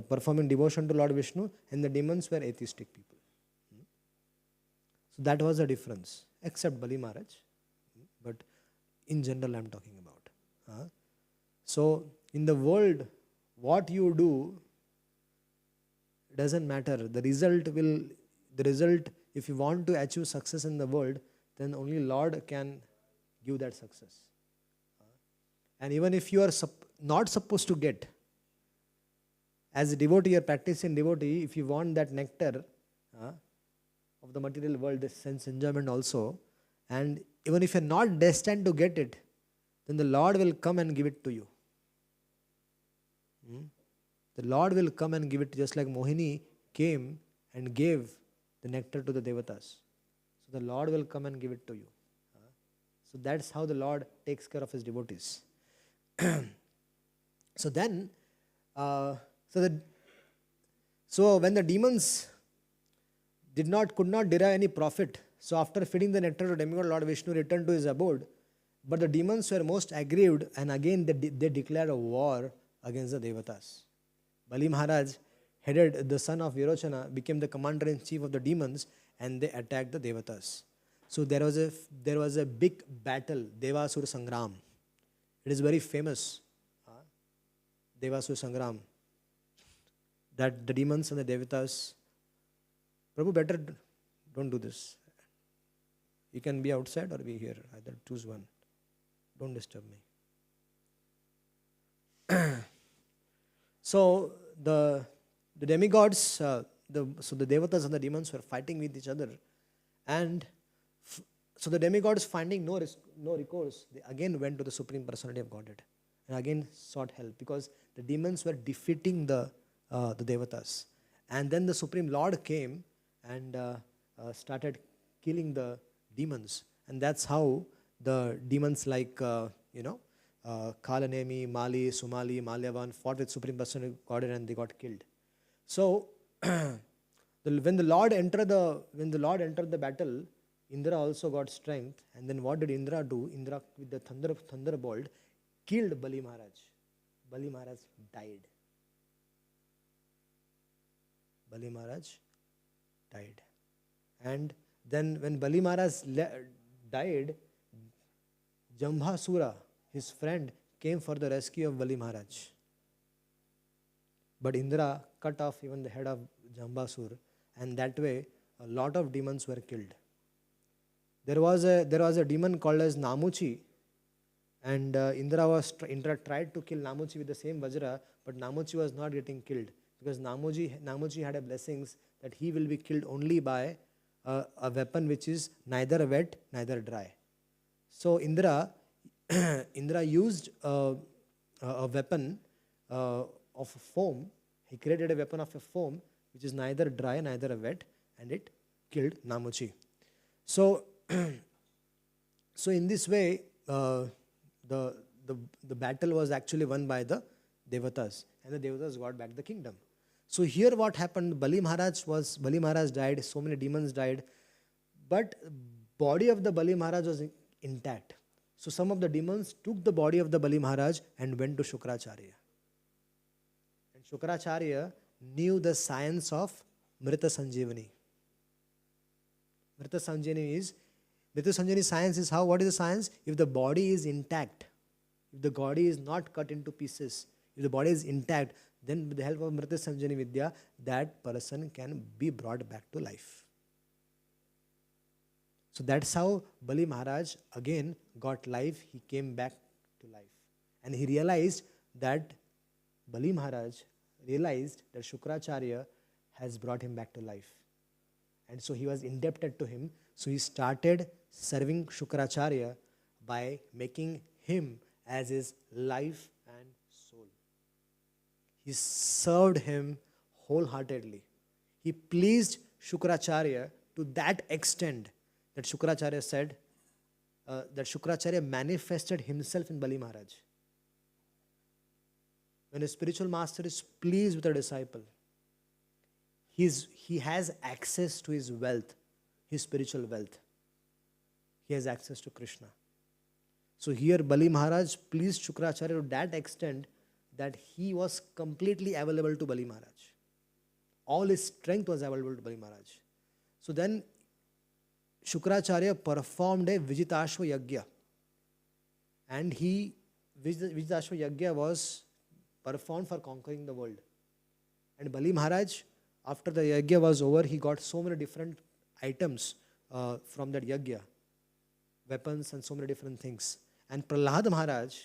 performing devotion to Lord Vishnu, and the demons were atheistic people. So that was the difference. except Bali Maharaj. But in general, I'm talking about. So in the world, what you do doesn't matter. The result, if you want to achieve success in the world, then only Lord can give that success. And even if you are not supposed to get, as a devotee or practicing devotee, if you want that nectar of the material world, the sense enjoyment also, and even if you're not destined to get it, then the Lord will come and give it to you. The Lord will come and give it, just like Mohini came and gave the nectar to the devatas. So the Lord will come and give it to you. So that's how the Lord takes care of his devotees. So then, so when the demons could not derive any profit, so after feeding the nectar to demigod, Lord Vishnu returned to his abode. But the demons were most aggrieved, and again they declared a war against the devatas. Bali Maharaj, headed the son of Virochana, became the commander-in-chief of the demons, and they attacked the devatas. So there was a big battle, Devasur Sangram. It is very famous, Devasur Sangram, that the demons and the devatas. Prabhu, better don't do this. You can be outside or be here. Either choose one. Don't disturb me. So the demigods, so the devatas and the demons were fighting with each other, and so the demigods, finding no recourse, they again went to the Supreme Personality of Godhead and again sought help, because the demons were defeating the devatas. And then the Supreme Lord came and started killing the demons, and that's how the demons like Kalanemi, Mali, Sumali, Malyavan fought with Supreme Personality of Godhead, and they got killed. So when the Lord entered the battle, Indra also got strength. And then what did Indra do? Indra, with the thunderbolt, killed Bali Maharaj. Bali Maharaj died. Bali Maharaj died. And then when Bali Maharaj died, Jambasura, his friend, came for the rescue of Bali Maharaj. But Indra cut off even the head of Jambasur, and that way a lot of demons were killed. There was a demon called as Namuchi, and Indra tried to kill Namuchi with the same Vajra, but Namuchi was not getting killed, because Namuchi had a blessings that he will be killed only by a weapon which is neither wet neither dry. So Indra used a weapon of foam. He created a weapon of a foam which is neither dry neither wet, and it killed Namuchi. So in this way, the battle was actually won by the devatas, and the devatas got back the kingdom. So here what happened, Bali Maharaj died, so many demons died, but body of the Bali Maharaj was intact. So some of the demons took the body of the Bali Maharaj and went to Shukracharya. And Shukracharya knew the science of Mrita Sanjeevani. Mrita Sanjeevani science is how? What is the science? If the body is intact, if the body is not cut into pieces, if the body is intact, then with the help of Mrita Sanjeevani Vidya, that person can be brought back to life. So that's how Bali Maharaj again got life. He came back to life. And he realized that Bali Maharaj realized that Shukracharya has brought him back to life. And so he was indebted to him. So he started serving Shukracharya by making him as his life and soul. He served him wholeheartedly. He pleased Shukracharya to that extent that Shukracharya said that Shukracharya manifested himself in Bali Maharaj. When a spiritual master is pleased with a disciple, he has access to his wealth, his spiritual wealth. He has access to Krishna. So here Bali Maharaj pleased Shukracharya to that extent that he was completely available to Bali Maharaj. All his strength was available to Bali Maharaj. So then Shukracharya performed a Vijitashva Yagya. And Vijitashva Yagya was performed for conquering the world. And Bali Maharaj, after the Yagya was over, he got so many different items from that Yagya. Weapons and so many different things. And Prahlad Maharaj,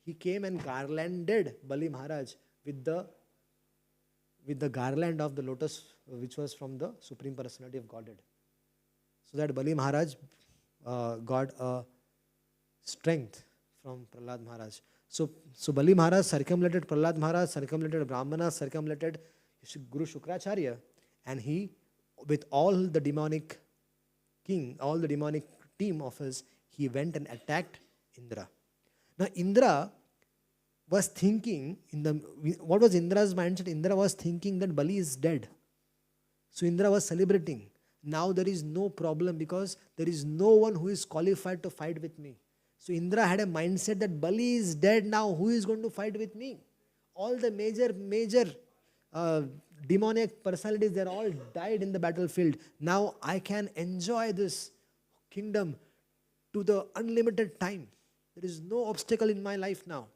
he came and garlanded Bali Maharaj with the garland of the lotus, which was from the Supreme Personality of Godhead. So that Bali Maharaj got a strength from Prahlad Maharaj. So Bali Maharaj circumlated Prahlad Maharaj, circumlated Brahmana, circumlated Guru Shukracharya, and he, with all the demonic team of his, he went and attacked Indra. Now Indra was thinking, what was Indra's mindset? Indra was thinking that Bali is dead. So Indra was celebrating. Now there is no problem because there is no one who is qualified to fight with me. So Indra had a mindset that Bali is dead now. Who is going to fight with me? All the major demonic personalities, they all died in the battlefield. Now I can enjoy this kingdom to the unlimited time. There is no obstacle in my life now.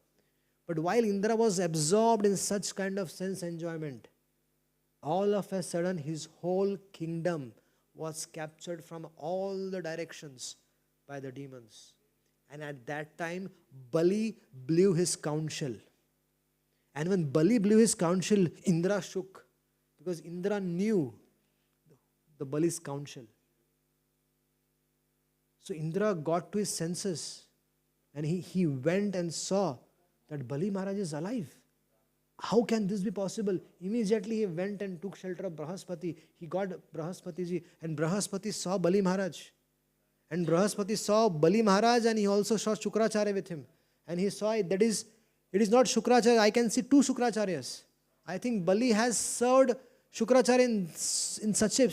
But while Indra was absorbed in such kind of sense enjoyment, all of a sudden his whole kingdom was captured from all the directions by the demons. And at that time, Bali blew his counsel. And when Bali blew his counsel, Indra shook. Because Indra knew the Bali's counsel. So Indra got to his senses. And he went and saw that Bali Maharaj is alive. How can this be possible? Immediately he went and took shelter of Brahaspati. He got Brahaspati and Brahaspati saw Bali Maharaj. And Brahaspati saw Bali Maharaj and he also saw Shukracharya with him. And he saw it is not Shukracharya. I can see two Shukracharyas. I think Bali has served Shukracharya in such a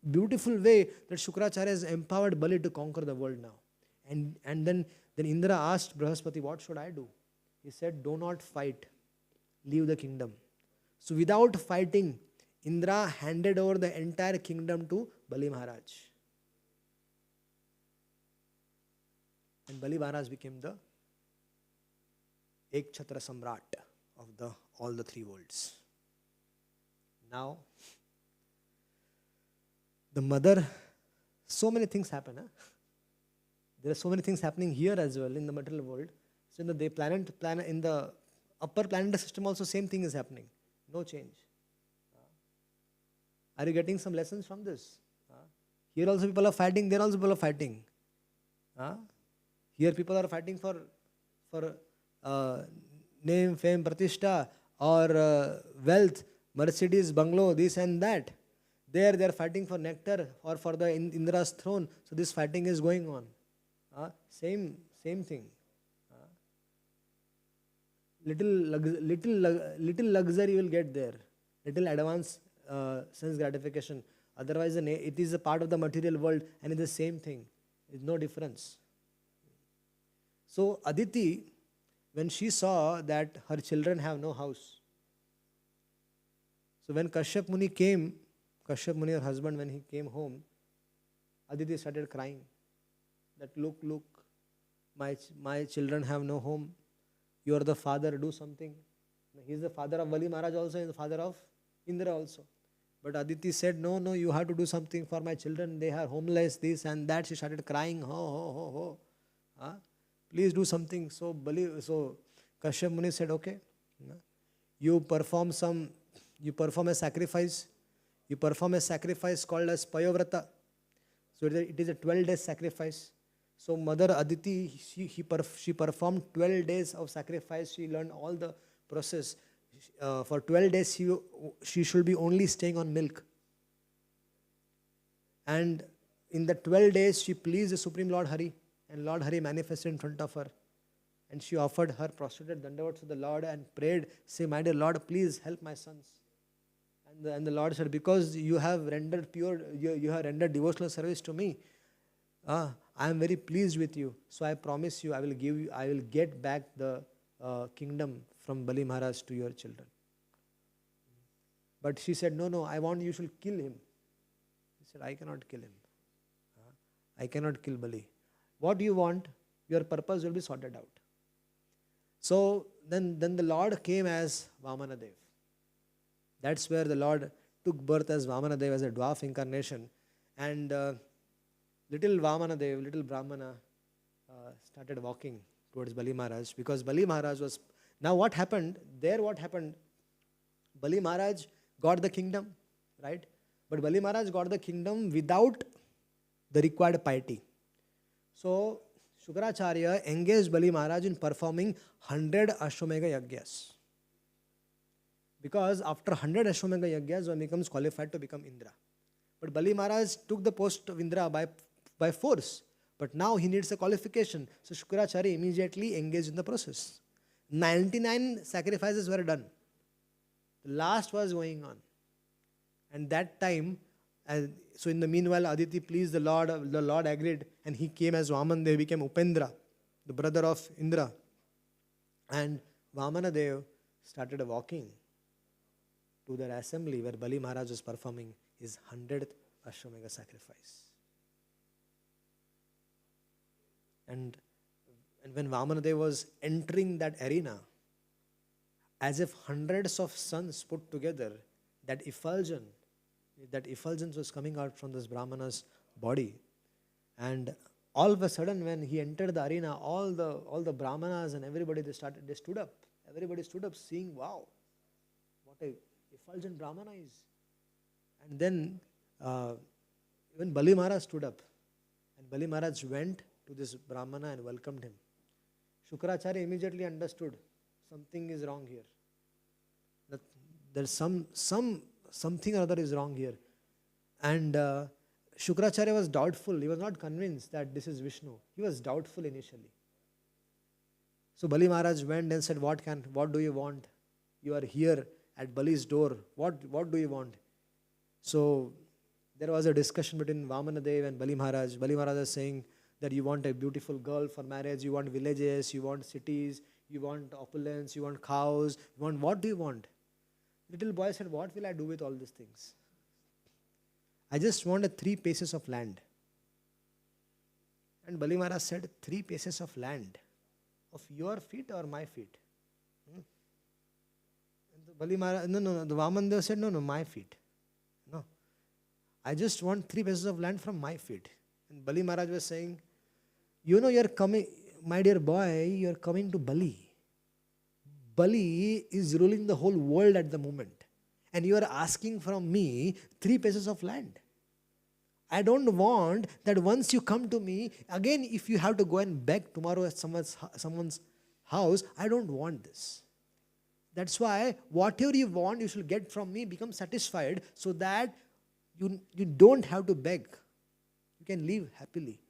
beautiful way that Shukracharya has empowered Bali to conquer the world now. And then Indra asked Brahaspati, what should I do? He said, do not fight. Leave the kingdom. So without fighting, Indra handed over the entire kingdom to Bali Maharaj. And Bali Maharaj became the Ekchhatra Samrat of all the three worlds. Now, the mother, so many things happen. There are so many things happening here as well in the material world. So in the upper planetary system also same thing is happening. No change. Are you getting some lessons from this? Here also people are fighting, there also people are fighting. Here people are fighting for name, fame, pratishtha, or wealth, Mercedes, bungalow, this and that. There they are fighting for nectar or for the Indra's throne. So this fighting is going on. Same thing. Little luxury you will get there. Little advanced sense gratification. Otherwise, it is a part of the material world and it is the same thing. There is no difference. So Aditi, when she saw that her children have no house, so when Kashyap Muni, her husband, when he came home, Aditi started crying. That look, my children have no home. You are the father, do something. He is the father of Bali Maharaj also, he is the father of Indra also. But Aditi said, no, you have to do something for my children. They are homeless, this and that. She started crying, ho. Please do something. So Kashyap Muni said, okay. You perform a sacrifice. You perform a sacrifice called as Payovrata. So it is a 12 days sacrifice. So Mother Aditi, she performed 12 days of sacrifice. She learned all the process. For 12 days, she should be only staying on milk. And in the 12 days, she pleased the Supreme Lord Hari. And Lord Hari manifested in front of her. And she offered her prostrated dandavats to the Lord and prayed, say, my dear Lord, please help my sons. And the Lord said, because you have rendered you have rendered devotional service to me, I am very pleased with you. So I promise you, I will get back the kingdom from Bali Maharaj to your children. But she said, no, I want you should kill him. He said, I cannot kill him. I cannot kill Bali. What you want, your purpose will be sorted out. So then the Lord came as Vamanadev. That's where the Lord took birth as Vamanadev, as a dwarf incarnation. And little Vamanadev, little Brahmana, started walking towards Bali Maharaj, because Bali Maharaj was... Now what happened? Bali Maharaj got the kingdom, right? But Bali Maharaj got the kingdom without the required piety. So Shukracharya engaged Bali Maharaj in performing 100 Ashwamedha Yagyas. Because after 100 Ashwamedha Yagyas, one becomes qualified to become Indra. But Bali Maharaj took the post of Indra by force. But now he needs a qualification. So Shukracharya immediately engaged in the process. 99 sacrifices were done. The last was going on. And that time, so in the meanwhile, Aditi pleased the Lord agreed, and he came as Vaman. Became Upendra, the brother of Indra. And Vamanadev started walking to their assembly where Bali Maharaj was performing his 100th Ashwamedha sacrifice. And when Vamanadev was entering that arena, as if hundreds of suns put together, that effulgence was coming out from this Brahmana's body. And all of a sudden, when he entered the arena, all the Brahmanas and everybody, they stood up. Everybody stood up, seeing, wow, what a effulgent Brahmana is. And then even Bali Maharaj stood up, and Bali Maharaj went to this Brahmana and welcomed him. Shukracharya immediately understood something is wrong here. That there's something or other is wrong here. And Shukracharya was doubtful. He was not convinced that this is Vishnu. He was doubtful initially. So Bali Maharaj went and said, what do you want? You are here at Bali's door. What do you want? So there was a discussion between Vamanadev and Bali Maharaj. Bali Maharaj was saying that you want a beautiful girl for marriage, you want villages, you want cities, you want opulence, you want cows, what do you want? Little boy said, what will I do with all these things? I just want 3 paces of land. And Bali Maharaj said, 3 paces of land? Of your feet or my feet? And Bali Maharaj, no, the Vamandev said, no, my feet. No, I just want 3 paces of land from my feet. And Bali Maharaj was saying, you're coming, my dear boy, you're coming to Bali. Bali is ruling the whole world at the moment. And you are asking from me 3 paces of land. I don't want that once you come to me, again if you have to go and beg tomorrow at someone's house, I don't want this. That's why whatever you want, you should get from me, become satisfied, so that you don't have to beg. You can live happily.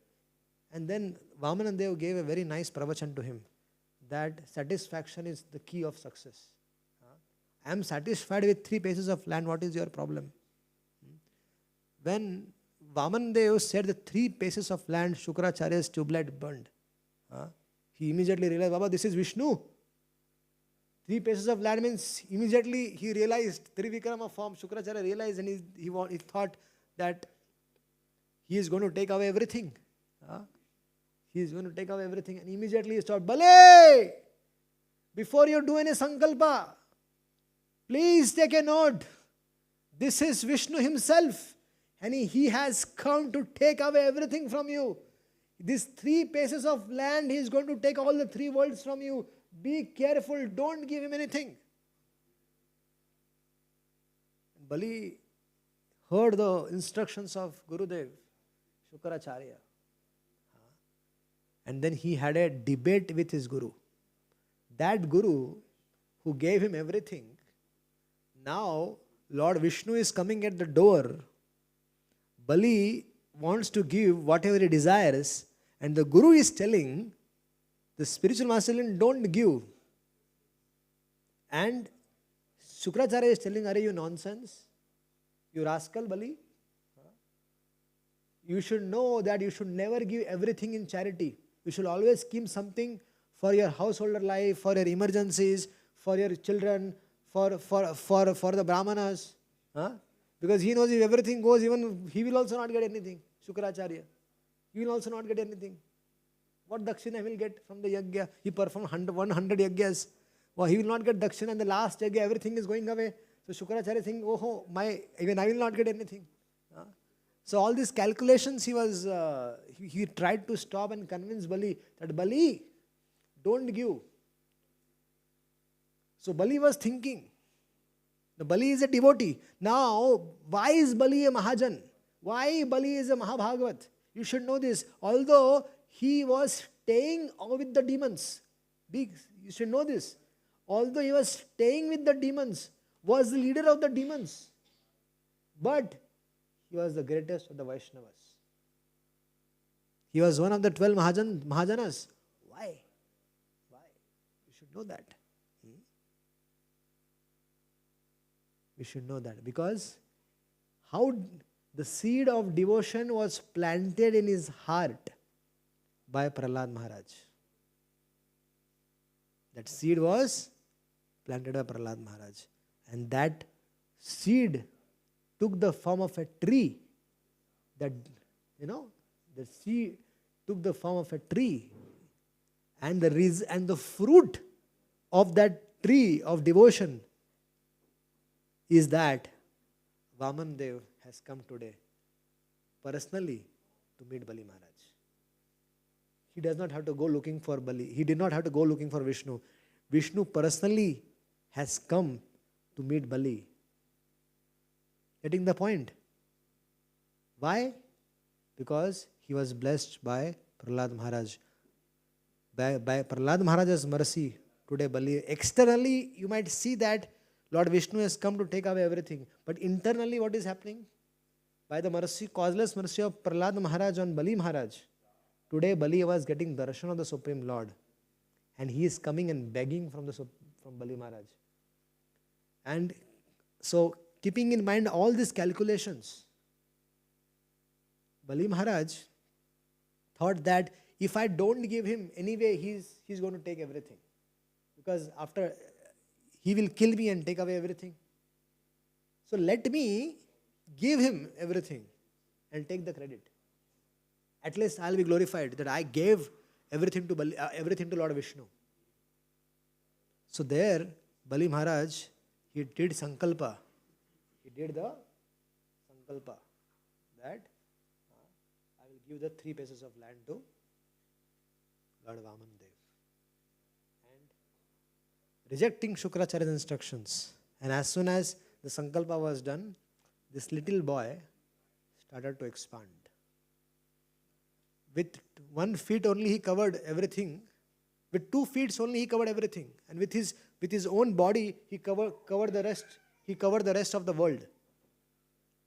And then Vamanadev gave a very nice pravachan to him, that satisfaction is the key of success. I am satisfied with 3 paces of land. What is your problem? When Vamanadev said the 3 paces of land, Shukracharya's tubelight burned. He immediately realized, Baba, this is Vishnu. 3 paces of land means immediately he realized, Trivikrama form, Shukracharya realized, and he thought that he is going to take away everything. He is going to take away everything. And immediately he stopped, Bale! Before you do any sankalpa, please take a note. This is Vishnu himself. And he has come to take away everything from you. These 3 paces of land, he is going to take all the 3 worlds from you. Be careful, don't give him anything. Bali heard the instructions of Gurudev, Shukracharya. And then he had a debate with his Guru. That Guru who gave him everything, now Lord Vishnu is coming at the door. Bali wants to give whatever he desires, and the Guru is telling, the spiritual master don't give. And Shukracharya is telling, are you nonsense? You rascal Bali. You should know that you should never give everything in charity. You should always keep something for your householder life, for your emergencies, for your children, for the Brahmanas. Because he knows if everything goes, even he will also not get anything. Shukracharya. he will also not get anything. What dakshina he will get from the yajna? He performed 100 yajnas. Well, he will not get dakshina, and the last yajna, everything is going away. So Shukracharya is thinking, oh, even I will not get anything. So all these calculations he tried to stop and convince Bali that Bali, don't give. So Bali was thinking, the Bali is a devotee. Now, why is Bali a Mahajan? Why Bali is a Mahabhagavat? You should know this. Although he was staying with the demons, you should know this. Although he was staying with the demons, was the leader of the demons, but he was the greatest of the Vaishnavas. He was one of the 12 Mahajanas. Why? You should know that. We should know that. Because how the seed of devotion was planted in his heart by Prahlad Maharaj. That seed was planted by Prahlad Maharaj. And that seed took the form of a tree. The seed took the form of a tree. And the fruit of that tree of devotion is that Vaman Dev has come today personally to meet Bali Maharaj. He does not have to go looking for Bali. He did not have to go looking for Vishnu. Vishnu personally has come to meet Bali. Getting the point? Why? Because he was blessed by Prahlad Maharaj. By Prahlad Maharaj's mercy, today Bali, externally you might see that Lord Vishnu has come to take away everything. But internally what is happening? By the mercy, causeless mercy of Prahlad Maharaj on Bali Maharaj, today Bali was getting darshan of the Supreme Lord. And he is coming and begging from Bali Maharaj. And so, keeping in mind all these calculations, Bali Maharaj thought that if I don't give him, anyway he's going to take everything. Because after, he will kill me and take away everything. So let me give him everything and take the credit. At least I'll be glorified that I gave everything to Lord Vishnu. So there, Bali Maharaj, he did sankalpa. He did the sankalpa that I will give the 3 pieces of land to Lord Vaman Dev. And rejecting Shukracharya's instructions. And as soon as the sankalpa was done, this little boy started to expand. With 1 feet only he covered everything. With 2 feet only he covered everything. And with his own body he covered the rest. He covered the rest of the world.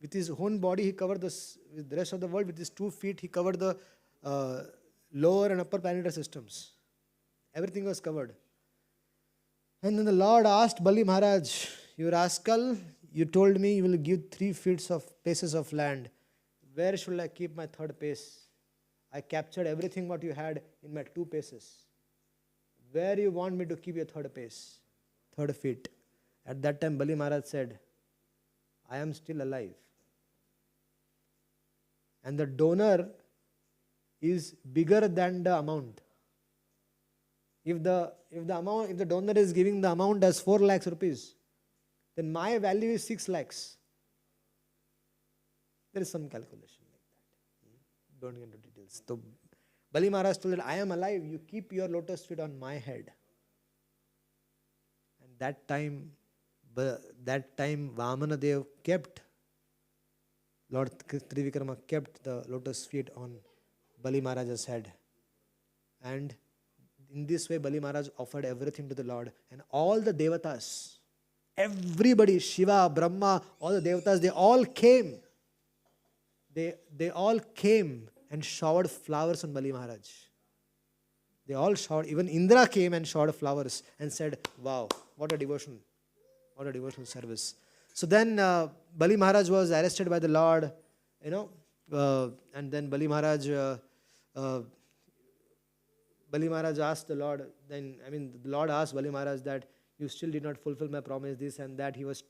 With his own body he covered the rest of the world. With his 2 feet he covered the lower and upper planetary systems. Everything was covered. And then the Lord asked Bali Maharaj, you rascal, you told me you will give 3 paces of land. Where should I keep my 3rd pace? I captured everything what you had in my 2 paces. Where you want me to keep your 3rd pace? 3rd feet. At that time Bali Maharaj said, I am still alive. And the donor is bigger than the amount. If the donor is giving the amount as 4 lakhs rupees, then my value is 6 lakhs. There is some calculation like that. Don't get into details. So Bali Maharaj told that I am alive, you keep your lotus feet on my head. And that time Vamana Dev kept, Lord Trivikrama kept the lotus feet on Bali Maharaj's head. And in this way Bali Maharaj offered everything to the Lord. And all the devatas, everybody, Shiva, Brahma, all the devatas, they all came. They all came and showered flowers on Bali Maharaj. They all showered, even Indra came and showered flowers and said, wow, what a devotion. What a devotional service. So then Bali Maharaj was arrested by the Lord, and then Bali Maharaj asked the Lord, the Lord asked Bali Maharaj that you still did not fulfill my promise, this and that. He was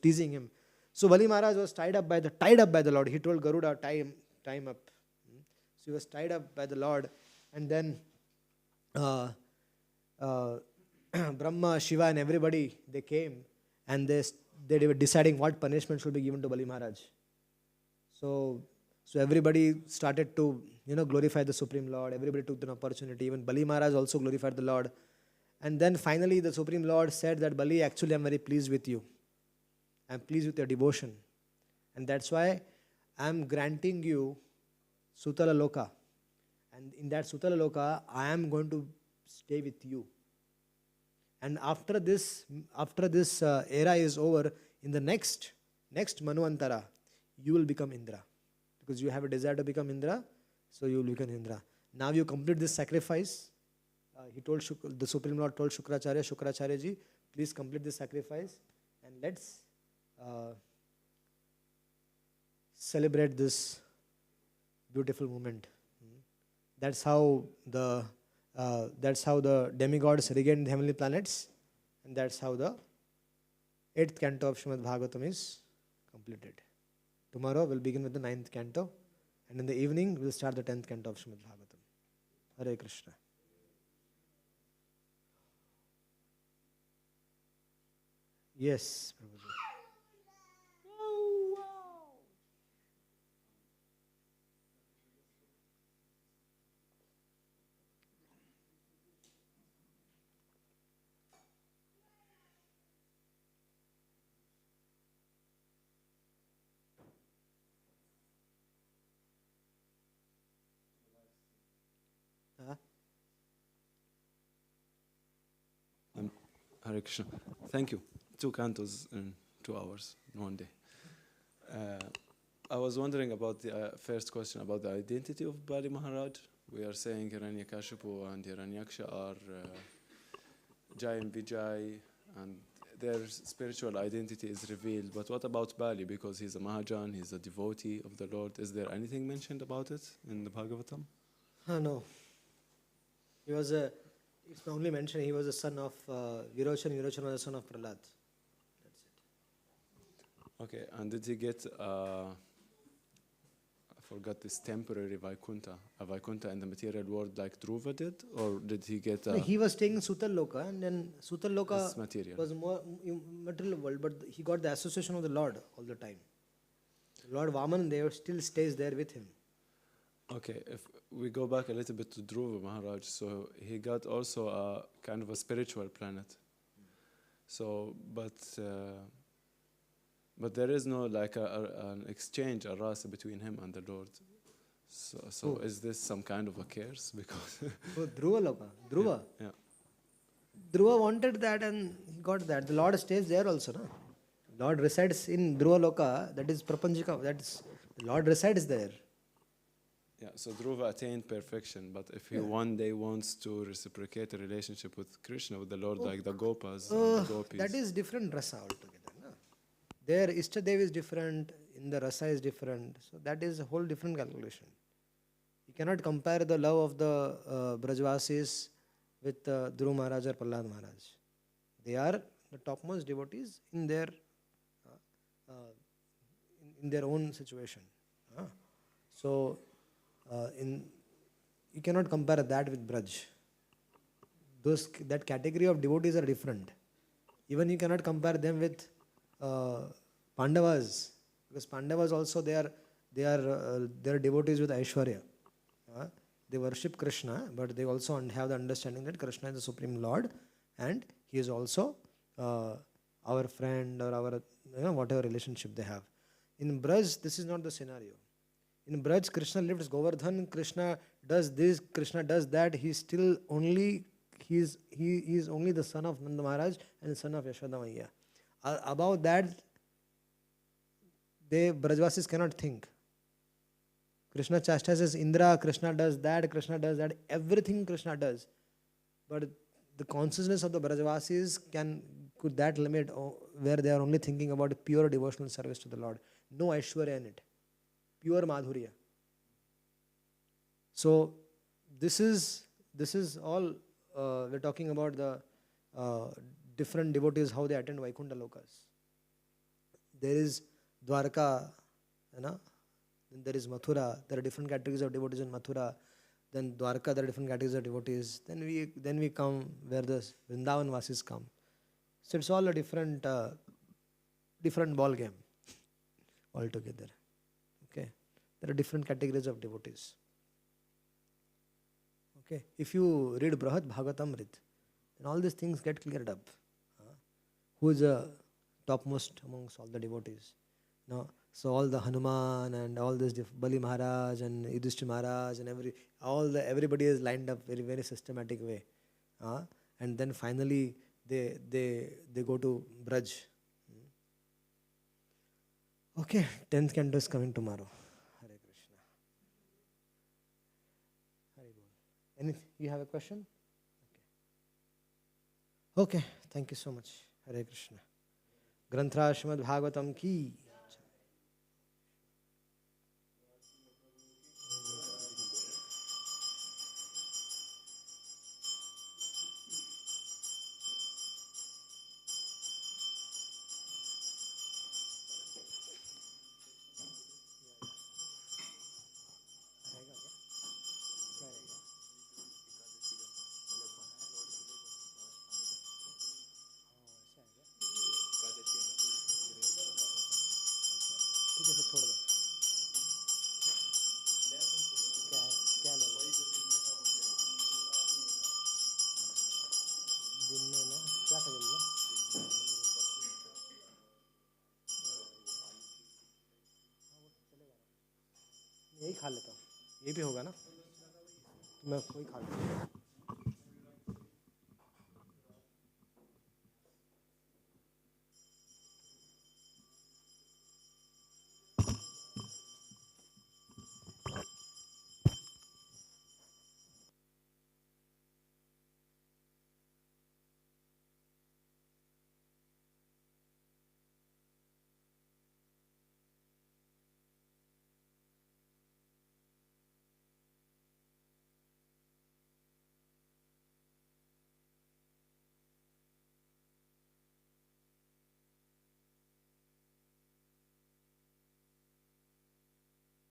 teasing him. So Bali Maharaj was tied up by the Lord. He told Garuda, tie him up. he was tied up by the Lord, and then uh, uh, Brahma, Shiva, and everybody, they came, and they were deciding what punishment should be given to Bali Maharaj. So everybody started to glorify the Supreme Lord. Everybody took the opportunity. Even Bali Maharaj also glorified the Lord. And then finally the Supreme Lord said that, Bali, actually I'm very pleased with you. I'm pleased with your devotion. And that's why I'm granting you Sutala Loka. And in that Sutala Loka, I am going to stay with you. And after this era is over, in the next Manvantara, you will become Indra. Because you have a desire to become Indra, so you will become Indra. Now you complete this sacrifice. The Supreme Lord told Shukracharya ji, please complete this sacrifice and let's celebrate this beautiful moment. That's how the demigods regained the heavenly planets, and that's how the 8th canto of Srimad Bhagavatam is completed. Tomorrow we'll begin with the 9th canto, and in the evening we'll start the 10th canto of Srimad Bhagavatam. Hare Krishna. Yes, Prabhuji. Hare Krishna. Thank you. 2 cantos in 2 hours in one day. I was wondering about the first question about the identity of Bali Maharaj. We are saying Hiranyakashipu and Hiranyaksha are Jai and Vijay, and their spiritual identity is revealed. But what about Bali? Because he's a Mahajan, he's a devotee of the Lord. Is there anything mentioned about it in the Bhagavatam? No. It's only mentioned he was the son of Virochan. Virochan was the son of Prahlad. That's it. Okay, and did he get, I forgot this temporary a Vaikuntha in the material world like Dhruva did? Or did he get he was staying in Sutal Loka, and then Sutal Loka was more material world, but he got the association of the Lord all the time. Lord Vaman there still stays there with him. Okay, if we go back a little bit to Dhruva Maharaj, so he got also a kind of a spiritual planet. So, but there is no like an exchange, a rasa between him and the Lord. So is this some kind of a curse? Because Dhruva Loka, Dhruva. Yeah. Dhruva wanted that and he got that. The Lord stays there also, no? Lord resides in Dhruva Loka, that is Prapanjika, the Lord resides there. Yeah, so Dhruva attained perfection, but if he one day wants to reciprocate a relationship with Krishna, with the Lord, like the Gopas and the Gopis. That is different rasa altogether. No? Their Ishtadev is different, in the rasa is different. So that is a whole different calculation. You cannot compare the love of the Brajvasis with Dhruva Maharaj or Prahlad Maharaj. They are the topmost devotees in their own situation. So you cannot compare that with Braj. That category of devotees are different. Even you cannot compare them with Pandavas, because Pandavas also they are devotees with Aishwarya. They worship Krishna, but they also have the understanding that Krishna is the Supreme Lord, and he is also our friend or our whatever relationship they have. In Braj, this is not the scenario. In Braj, Krishna lifts Govardhan, Krishna does this, Krishna does that. He is only the son of Nanda Maharaj and the son of Yashoda Maiya. About that, Brajvasis cannot think. Krishna chastises Indra, Krishna does that, everything Krishna does. But the consciousness of the Brajvasis could that limit where they are only thinking about pure devotional service to the Lord. No Aishwarya in it. Pure Madhurya. So this is all we're talking about the different devotees, how they attend Vaikuntha Lokas. There is Dwarka, Then there is Mathura. There are different categories of devotees in Mathura. Then Dwarka, there are different categories of devotees. Then we come where the Vrindavan Vasis come. So it's all a different ball game altogether. Okay, there are different categories of devotees. Okay, if you read Brahad Bhagavatamrit, then all these things get cleared up. Who is the topmost amongst all the devotees? No, so all the Hanuman and all this Bali Maharaj and Yudhishthira Maharaj and everybody is lined up very very systematic way, and then finally they go to Braj. Okay, 10th canto is coming tomorrow. Hare Krishna. Hare Bol. Anything? You have a question? Okay, thank you so much. Hare Krishna. Granthra Srimad Bhagavatam ki. यही खा लेता हूँ, ये भी होगा ना, तो मैं वही खा लेता हूँ.